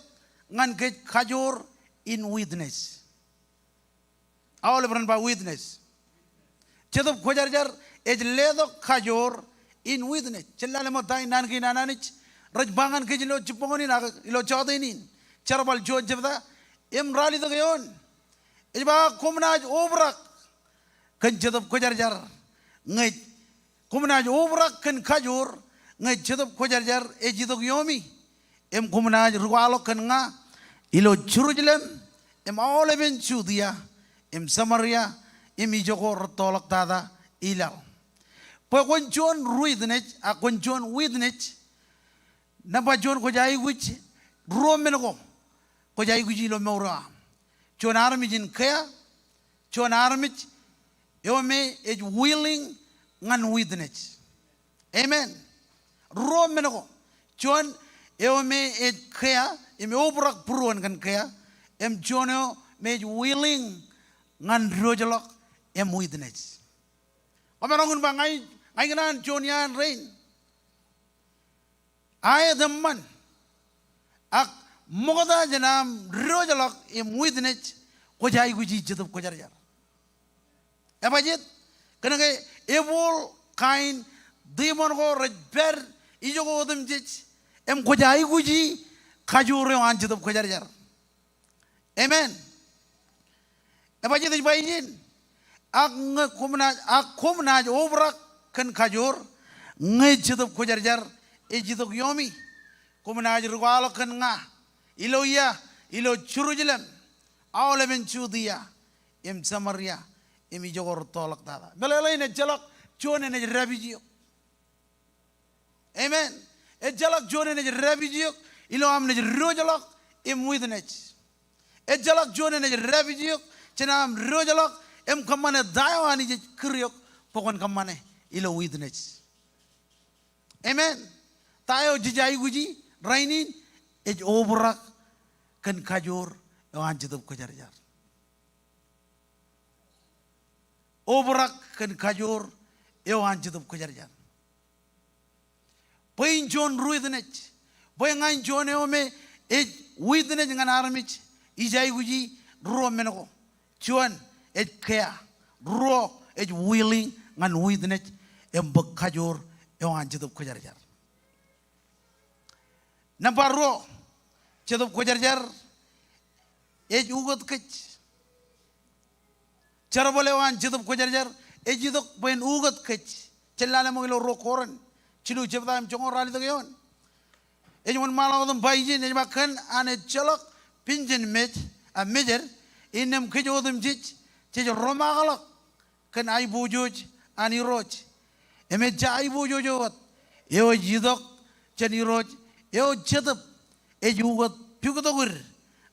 Speaker 4: ngan ke kajur in witness all beran ba witness chedop khojar ledok kajur in witness chelale mo dai nan ki nananich rajbangan ke jilo chupongoni na ilo jotenin charbal jo jebda rali to gayon ejba kumnaj obrak kan chedop khojar ngai kumnaj obrak kan kajur ngai chedop khojar ejidok yomi kumnaj ruwalo kan nga ilo Jerusalem all ben Judea Samaria ijoko rotolak tada ilal po kon John witness akon John witness napa John ko jai wich romen ko jai guji lo mawra John army jin kaya John army yome is willing ngan witness amen romen ko John me kaya obrak puruan kan kaya Jono me willing ngan rojalok witness amarangun bangai aiganan Jonian rain ay man ak mogoda janam rojalok witness ko jai guji jitop ko jar abajet kanake evil kind demon go ber ijogo odum jich ko jai guji kajure wan jitop ko jar amen abajet bayin ak kumna obrak kan kajur ngai jitop ko jar jitok yomi kumna ruwalo kan nga ilo Jerusalem awle ben Judea Samaria jogor tolak tada belele ne jalak jone ne rabijio amen jalak jone ne rabijio ilo am ne rojalak witness jalak jone ne rabijio cenam rojalak kamane dayawani je kriok pokon kamane ilo witness amen tayo jijai guji rainin obrak kan kajur wan jitop ko jar obrak kan kajur wan jitop ko jar Poin John witness poin ngan John ome witness ngan armich ijai guji ro menoko John kaya ro willing ngan witness bak kajur wan jitop ko jar Nampak ro jitop ko jar ugot kech cara boleh wan jitop ko jar jitop poin ugot kech celala mo ilo ro koran cilu jebda jongo rali to yon ejmon mala odum bayjin ejma kan ane chalok pinjin a mejer inem kejodum jij tej roma galak kan ay bujuj ani roj eme jai bu jojot eo jidok chani roj eo chetep e jugot pugotogur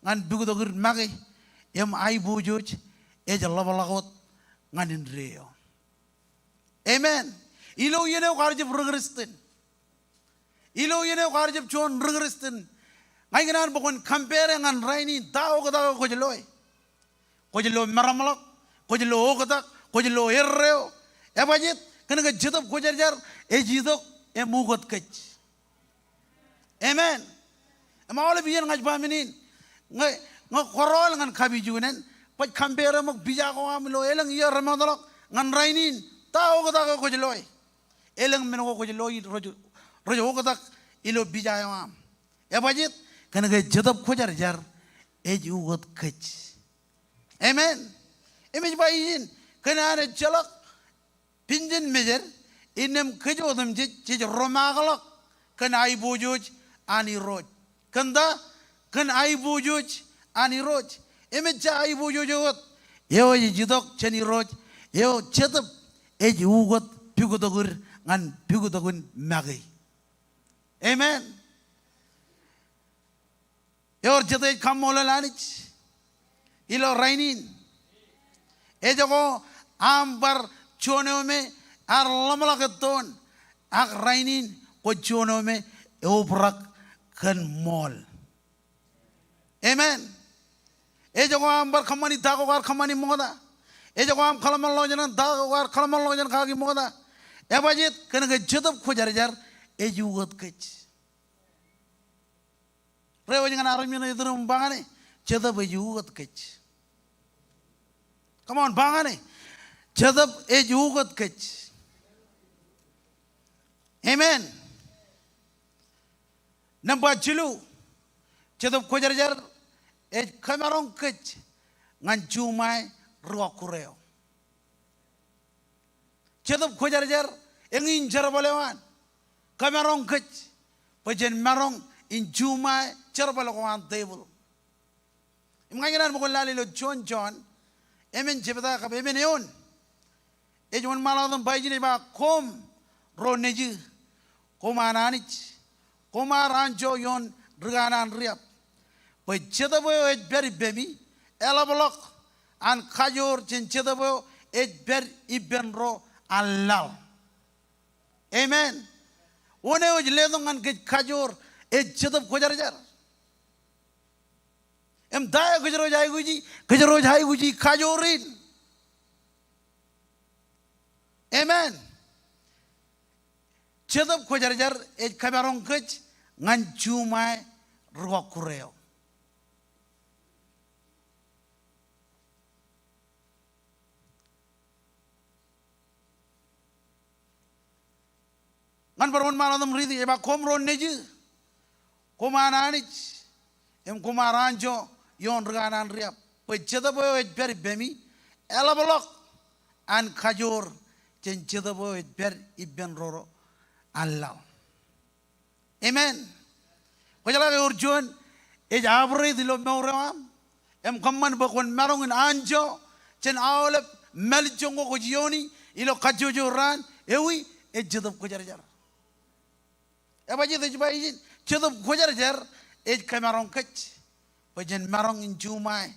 Speaker 4: ngan pugotogur magi em ai bu joj e jalabalagot ngan inreo. Amen. Ilo yene karjib rugristen. Ilo yene karjib chon rugristen. Ngai ganan bokon compare ngan rainin tao kata ko jeloi. Ko jelo maramalak, ko jelo ogatak, ko jelo erreo. E bajit kana ga jidop ko jarjar e jidok e mugot kech. Amen. Ama ole biyen ngaj baminin. Ngai korol ngan kabijunen. Paj compare mok bija ko amlo elang iya ramadalak ngan rainin tao kata ko jeloi. Elang meno ko jeloi rojo ogatak ilo bija yam. E bajit kana ga jidop ko jarjar e jugot kech. Amen. Image by in kana ana chalak pinjin mejer inem kejodam je romagalak kana ai bojoj ani roj kanda kan ai bojoj ani roj image ai bojojot eo jidok chani roj eo chetap e jugot pugodogur ngan pugodogun magi. Amen. Eo jete Komol lanich ilo rainin e jago ambar chonome ar lamala keton ak rainin ko chonome e oprak kan mol. Amen. E jago ambar khamani dago gar khamani moda e jago am khalamal lojan dago gar khalamal lojan khagi moda e bajit kan ga jodop ko jar e jugot kech rewo ngan armino idrum bangane jodop e jugot kech. Come on, bangane. Jadab e jugot kech. Amen. Number 2. Jadab ko jar e kamarong kech ngan jumai rokureo. Jadab ko jar e ngin jarabalewan kamarong kech pajen marong in jumai jarabalewan table. Imngangiran mo ko lalilo John Amen jebeda ka amen yon. E jon maladam bayjini ba kom roneji komananich komaranjo yon riganan riap. Ba jedabo e beri bemi elablok an kajor jen jedabo e ber ibenro Allah. Amen. One o ledong an kajor e jedab ko jar em daya gujaro jai guji kajorin. Amen. Jedab ko jar e kamarong kech ngan jumai rokureo. Ngan baron maladam ridi e ba komron neji komananich em komaranjo yon reganan riap pe jedabo e ber bemi elablok an kajor jen jedabo e ber iben roro Allah. Amen. Ko jala ke urjon e jabre dilo mawram em kamman bakon marong anjo jen awlep mel jongo ko jioni ilo kajojo ran ewi e jedab ko jar e baji de bayi jedab ko jar e kamarong kech pajen marong in jumai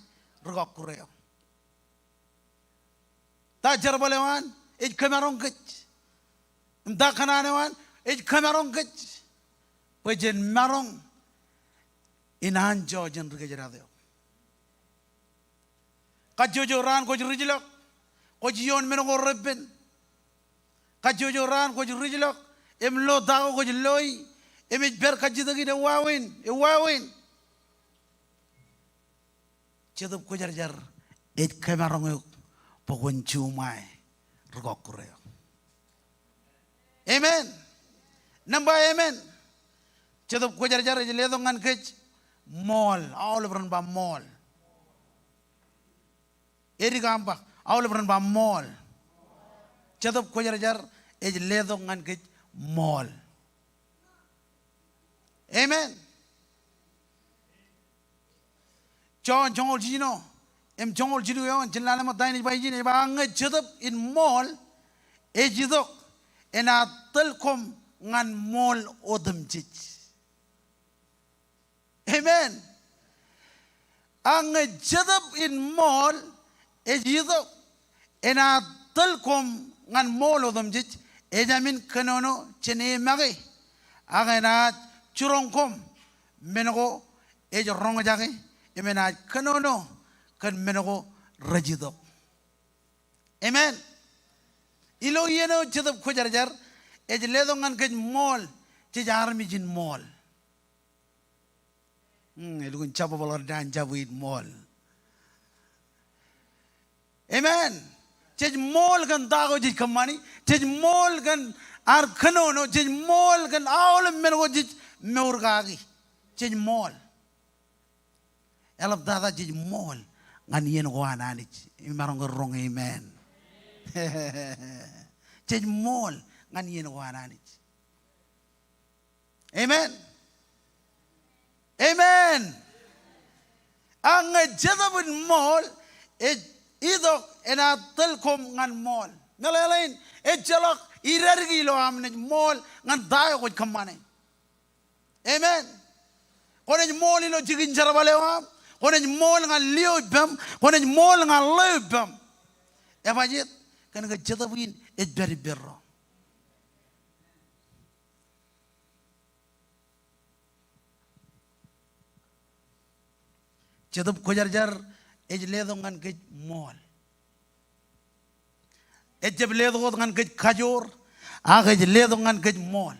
Speaker 4: rokureo. Ta jarbalewan e kamarong kech da kananewan e kamarong kech pajen marong in anjo jen rigeradeo. Kajojo ran ko rijlok ko jion menogo rebben kajojo ran ko rijlok em lo dago ko loi em ber kajidagi de wawin jedab ko jar e kamarong pokon jumai rokureo. Amen. Namba amen. Jedab ko jar e ledongan kech mol awle bran ba mol eri gamba awle bran ba mol jedab ko jar e ledongan kech mol. Amen. John jongol jino em jongol jidu yon jenlana ma dai ni bai jini ba nge jedab in mol ejidok ena telkom ngan mol odem chich. Amen. Ang jadab in mol ejidok ena telkom ngan mol odem chich ejamin kanono chene mage agena churongkom menago ej rongo jage emena kanono kan menago rajidok. Amen. Ilo yeno jadab khojarjar ej ledongan kaj mol chejar mi jin mol. Elugun chapa balar dan jabuit mol. Amen. Chej mol kan dago jij kamani, chej mol kan ar khanono, chej mol kan aul menago jij meurgagi. Chej mol. Elap dada chej mol ngan yen goanani. Imarong rong amen. Chej mol ngan yen goanani. Amen. Amen. Ang jadabun mol idok ena telkom ngan mol. Nalalain jalak irargi lo amne mol ngan dayo ko kamane. Amen. Konen mol ilo jigin jarabale am. Konen mol ngan liyo bam. Konen mol ngan liyo bam. Evajit kan jadabun beri berro. Jadab kojarjar ej ledongan ke mol. Ejab ledongan ke kajor, aga ej ledongan ke mol.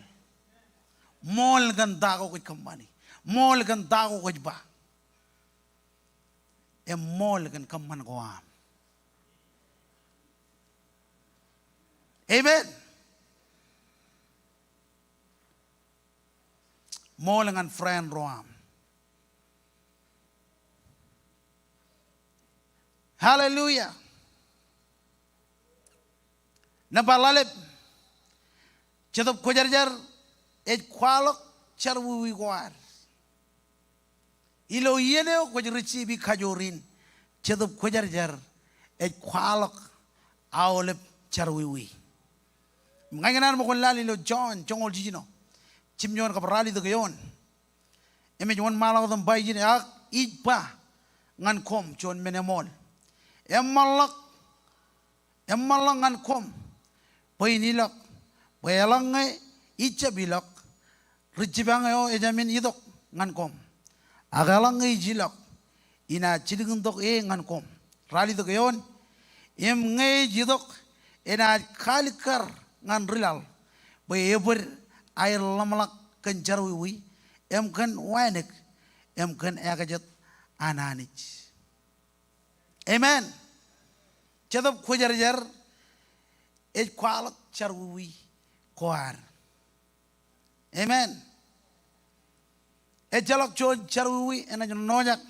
Speaker 4: Mol gan dago ke kamani. Mol gan dago ke ba. Mol gan kaman ko am. Amen. Mol gan friend roam. Hallelujah. Nabalalep chadop kojarjar ej kwalok charwi gwar. Ilo yeneo kojrichi bi kajorin chadop kojarjar ej kwalok awlep charwi. Ngayanan mo kon lali lo John chongol jijino. Chimyon kaprali de gayon. Jon malak dam bay jine ak ijpa ngan kom chon menemol. Emalak ngan kom painilak payalangai ichabilak richibangayo ejamin idok ngan kom agalangai jilak ina chidiguntok ngan kom rali to gayon ngai jidok ina kalikar ngan rilal payeber air lamalak kan jarwi kan wanek kan agajat ananich. Amen. Chadab khojarjar ej kwalak charwi koar. Amen. Ejalak chon charwi ena nojak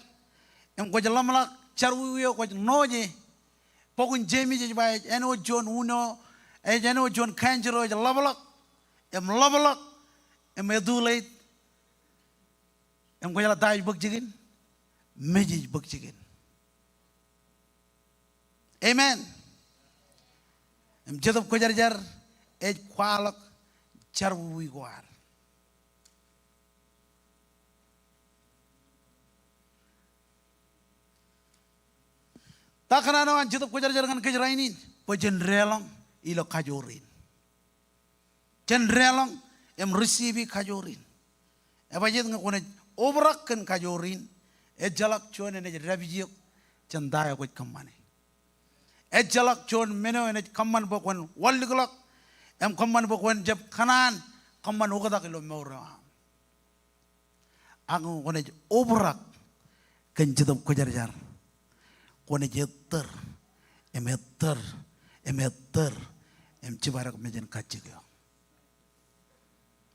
Speaker 4: kojalamlak charwi ko noje pokun jemi je bay eno jon uno eno jon kanjero labalak labalak edulate kojala dai bakjigin meji bakjigin. Amen. Jadab kojarjar ej kwalak charwi gwar. Takanano an jadab kojarjar kan kej rainin pojen relang ilo kajorin. Jen relang receive kajorin. Ebajit ngakone obrak kan kajorin ejalak chone ne rabijik chandaya ko kamane. Ejalak chon meno ene kamman bokwan walliglak kamman bokwan jab kanan kamman ugada kilo mewra ang kone obrak kan jadab kojarjar kone jetter emetter cibarak mejen kachigyo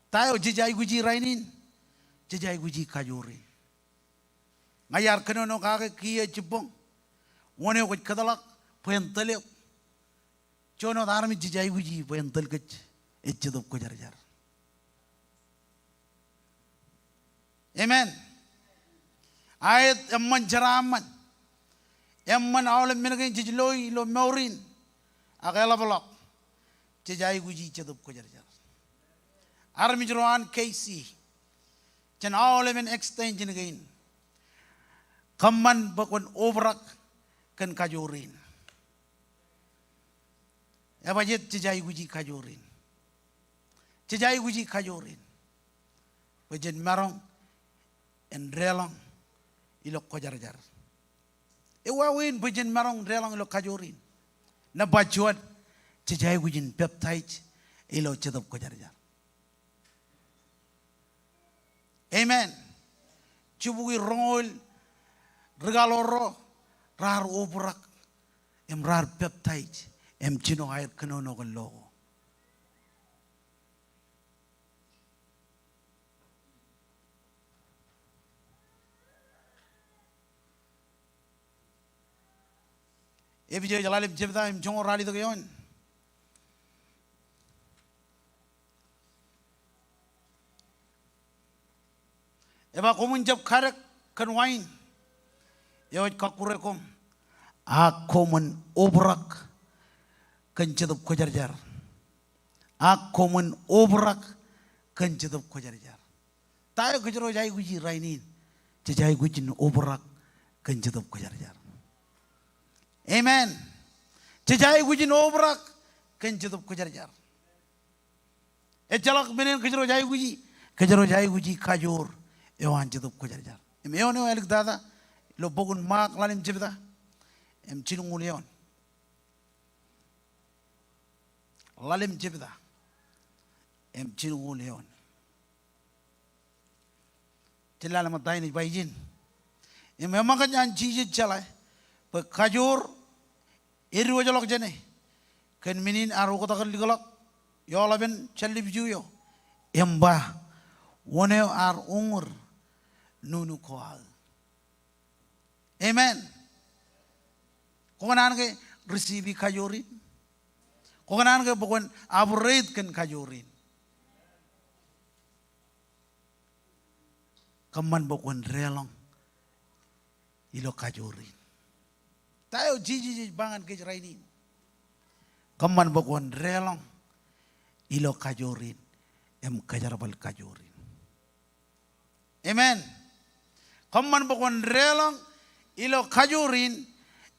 Speaker 4: tayo jijai guji rainin jijai guji kajuri ngayar kenono kake kiye jibong wone ko kadalak Puentale, Jono Army Jai Wiji, Puentelkach, Echidop Kojarjar. Amen. I am Manjaraman, Emman all a minute Jiloi, Lo Maurin, Agalabalok, Jai guji chedup ko jar jar. Army Joan KC. Jan all even extension again. Kaman bakwan overak kan kajurin. Ebajet jai guji kajurin. Jai guji kajurin. Bajen marong en relang ilok ko jar jar. Win bajen marong relang ilok kajurin. Na bajuat jai gujin peptide ilok chedup ko jar jar. Amen. Cubugi rongol regaloro rar overak em rar peptide em chino air kanono logo. Ebi jo jalalim jebda em jongo rali to yon. Eba komun jab karek kan wine. Yawaj kakurekom. Akomun obrak kan cedup ko jar. Akomun obrak kan cedup ko jar. Tayo kejero jai guji rainin. Jai gujin obrak kan cedup ko jar. Amen. Jai gujin obrak kan cedup ko jar. Jalak menen kejero jai guji. Kejero jai guji kajur. Ewan cedup ko jar. Em ewan elik dada lo bogun mak lalim jebda. Em cinung leon. Lalim jebda. Em cinung leon. Celala matai ni baijin. Em memang kan yang cici celai. Pe kajur iri wajalok jene. Ken minin aru kota kan ligalok. Yo laben celib juyo. Emba wone ar ungur nunu koal. Amen. Kokanan ke receive kajurin. Kokanan ke bukan aberate kan kajurin. Kaman bukan relong ilo kajurin. Tayo jiji bangan ke rainin. Kaman bukan relong ilo kajurin. Em kajarabal kajurin. Amen. Kaman bukan relong ilo kajurin.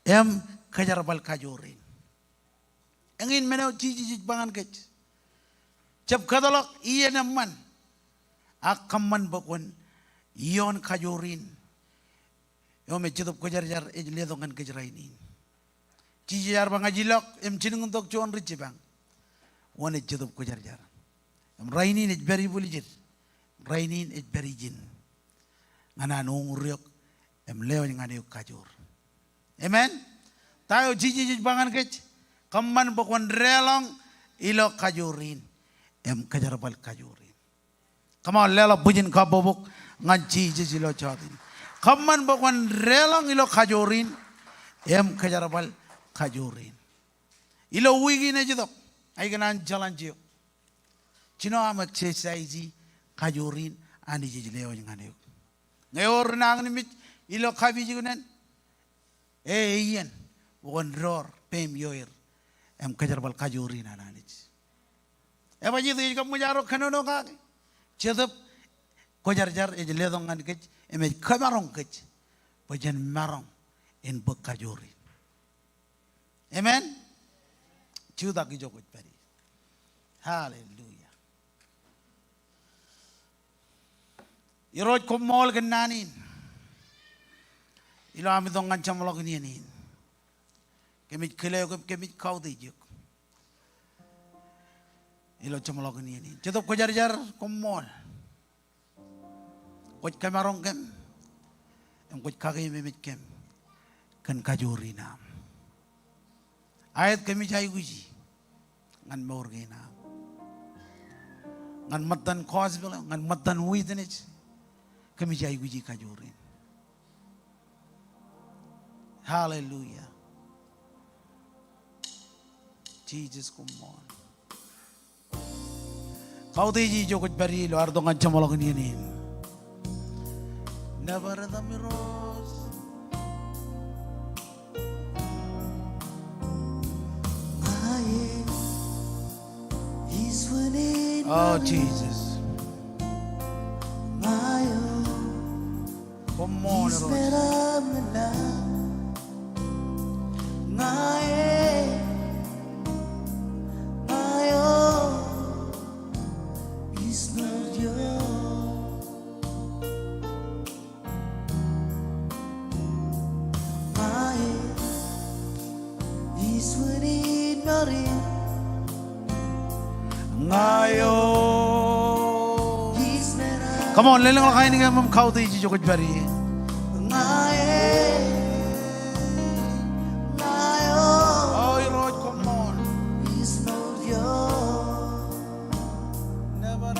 Speaker 4: Em kajarabal kajurin. Engin menau jiji bangan ke. Cep kadalok iya naman. Akaman bukan iyon kajurin. Yo me cedup ko jar jar ledongan ke rainin. Jiji jar bang ajilok em cinung untuk cuan rici bang. Wane cedup ko jar jar. Em rainin it very bulijit. Rainin it very jin. Ngana nunguriok em leo ngane kajur. Amen. Tayo jiji bangan kech. Kaman bukan relong ilo kajurin. Em kajarabal kajurin. Kaman lelo bujin kabobok ngan jiji lo chatin. Kaman bukan relong ilo kajurin. Em kajarabal kajurin. Ilo wigi na jidok. Ay ganan jalan jiyo. Chino amak exercise kajurin ani jiji leo ngane. Ngayor nang nimit ilo kabi jigunen. Iyan bukan roar pem yoir em kajarabal kajurin ananich. Eba jitu kamu jaro kanono ka. Cedup ko jar jar ledong ngan kech em kamarong kech. Bajan marong en bek kajurin. Amen. Chuda ki jokot pari. Hallelujah. Iroj Komol kenanin. Ilo ami dong ngancam log nianin. Kemit keleo kemit kau dijuk. Ilo cam log nianin. Cedup ko jar jar Komol. Koj kamarong kem. Em koj kage memit kem. Kan kajurina. Ayat kami jai guji. Ngan maurgina. Ngan matan cause bila. Ngan matan witness. Kami jai guji kajurin. Hallelujah. Jesus, come on. Kau teji jokot bari lo ardo ngancam molok ini. Never the mirrors. Oh, Jesus. Komol, Lord. Come on, lelang kain ni kami kau tu iji jokot bari. Oh, Lord, come on. Never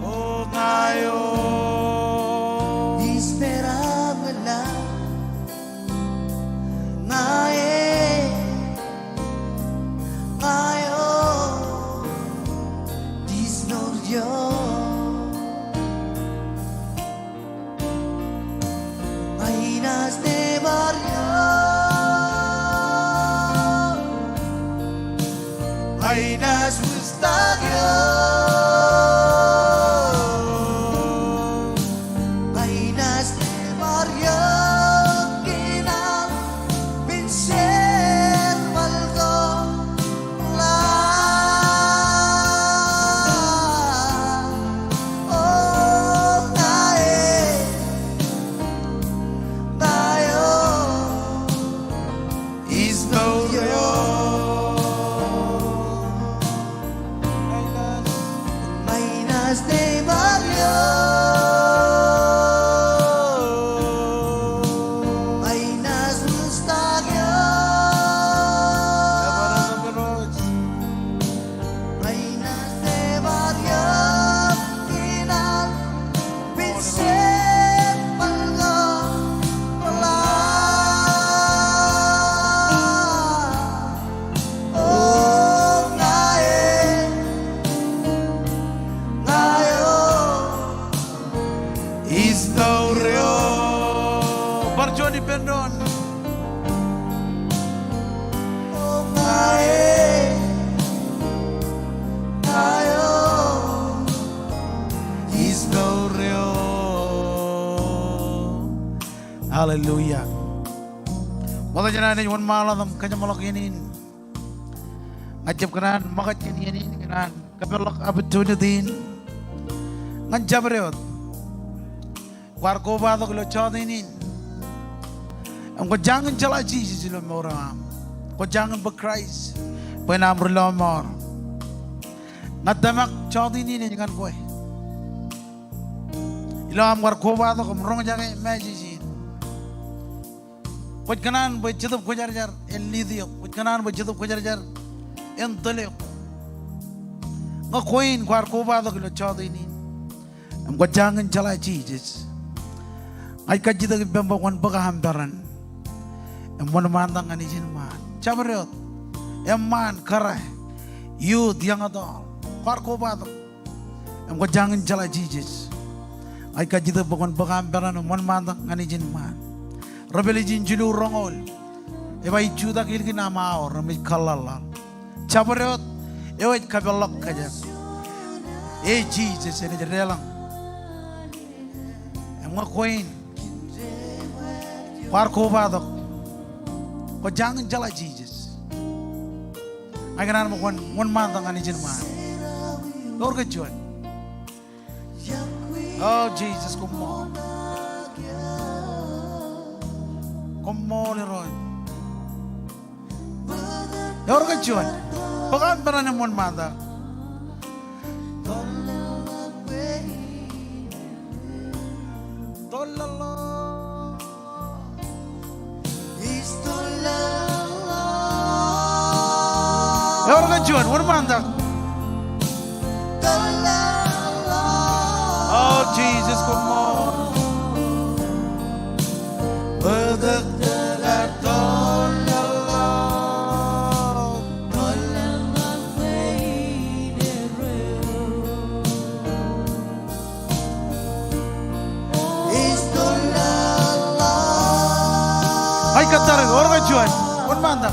Speaker 4: oh, ngayo. Ainas mustagyo, Ainas de Mario, Kinal, Vincent, Malgo, La, oh, Nae, Nayo, is no de Mario, Ainas mustagyo, Ainas de Mario, Kinal, Vincent, Malgo, La, oh, Nae, Historio Barjoni Pendon Oh Mae Ayo Historio Hallelujah. Mata jangan ini malam kanya malak ini ngajab kanan makat ini kanan kapelak opportunity ngajab reot war kobatok lo jotenin. Kau jangan jalan Jesus lo orang. Kau jangan berkrais. Penam berlomor. Ngadamak jotenin ini kan kau. Ilam war kobatok merong jangan majisi. Kau kanan berjatuh kau jar elidio. Kau kanan berjatuh kau jar entelio. Kau koin war kobatok lo jotenin. Kau jangan jalan Jesus. Ay kajita kibembawan pagkahamdaran. Emon mantang anisin man. Chabriot. Eman karay. Youth yang adol. Karko batok. Emko jangan jala Jesus. Ay kajita bawan pagkahamdaran. Emon mantang anisin man. Rabelijin julu rongol. Eba ijuda kilki namao. Ramit kalala. Chabriot. Ewa kabelok kajan. Jesus ini jerelang. Emko koin. War kobatok, kau jangan jalan Jesus. Agar anak one mantang anisin man. Kau kejuan. Oh Jesus, Komol, Komol Roy. Kau kejuan. Bukan pernah one mantang. Tolong. Orang kejuan, orang mantap. Oh Jesus, come on. Berdekat tolong. Is tolong. katar orga juan. Un manda.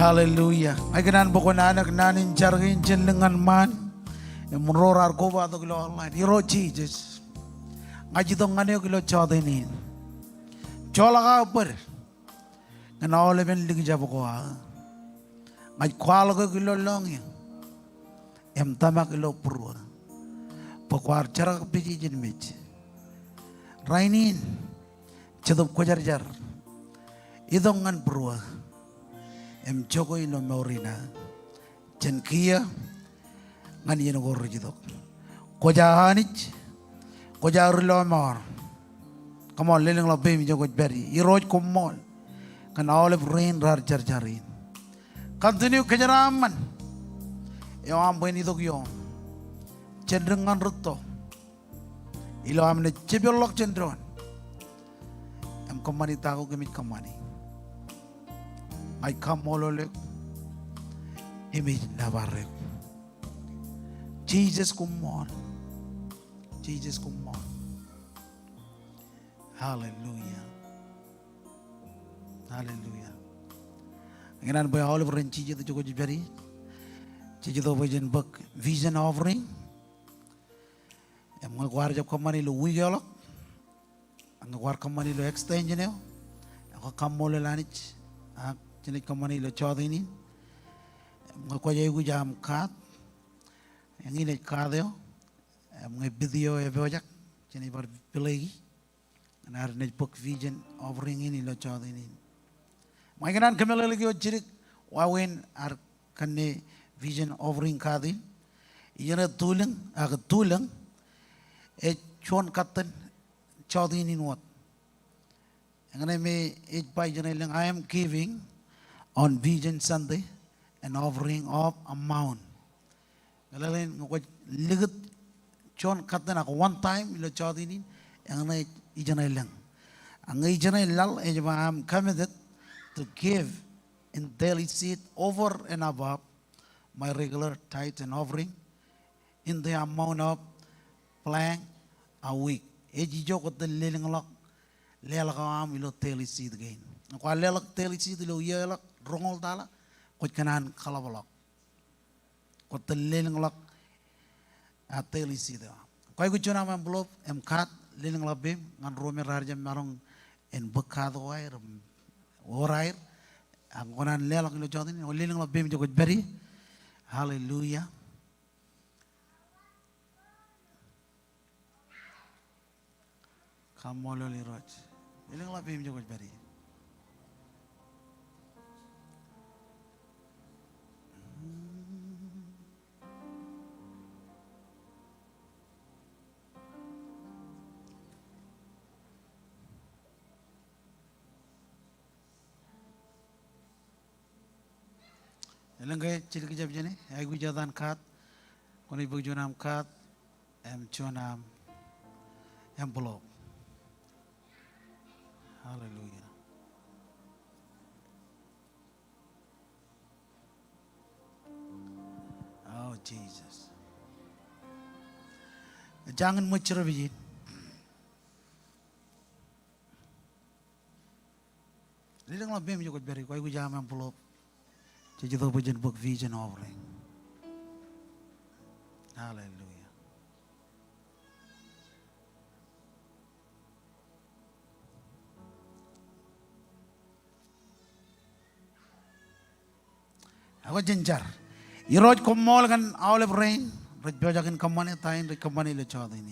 Speaker 4: Hallelujah. Ay kanan buko na anak nanin jargin jenengan man. Murorar ko ba to kilo online. Hero Jesus. Ngaji to ngane kilo jotenin. Chola ka upar. Ngana ole ben ligi jabo ko ha. Ngaj kwal ko kilo long ya. Em tama kilo purwa. Pakwar jarak piji jenmich. Rainin. Cedup ko jar. Idongan purwa. Em choko ilo maurina chen kia ngani yeno gorro jidok koja hanich koja rilo mar Komol leling lo bemi jogo beri iroj Komol kan olive rain rar jarjarin continue kejaraman yo amben idok yo cendengan rutto ilo amne cebelok cendron em komani tahu gemit komani I come all over image Navarre. Jesus Komol. Jesus Komol. Hallelujah. Hallelujah. Ngayon ba all over in Jesus to go jibari? Jesus to vision book vision offering. Ang mga guardia ko manilo wigalo. Ang guardia ko manilo extension niyo. Ako Komol lanich. Jenis komani lo jotenin, ngaku aja ibu jam kat, yang ini kat yo, mengai video ebojak, jenis berpilih, anar net book vision offering ini lo jotenin. Mungkin kami lagi ojirik wawen ar kane vision offering kadin, ijana tulang, agak tulang, cuan katan jotenin wat. Yang ini me pai jenis yang I am giving on Vision Sunday an offering of amount. Galalin ngok ligat chon katan ako one time ilo jotenin ang na ijanay lang. Ang ijanay lal I'm committed to give in daily seed over and above my regular tithe and offering in the amount of plank a week. Ejijo ko den leling lak lelak am ilo daily seed again. Ako lelak daily seed ilo yelak rongol tala kot kanan kalabalak kot leling lak ateli sida koy gu chuna man blop em kat leling labim ngan romer harjam marong en bekad wair orair angonan lelak lo jotin leling labim jogot beri. Hallelujah. Komol liroj leling labim jogot beri. Elengay cilik jab jene ay gu jadan kat koni bu junam kat em chonam envelope. Hallelujah. Oh Jesus. Jangan muncul bijin. Lidang labem juga beri kau gu jam envelope. Jadi tu bukan book vision offering. Hallelujah. Aku jenjar. Iroj Komol kan olive rain. Roj bejakin kamane tain, roj kamane le chau ini.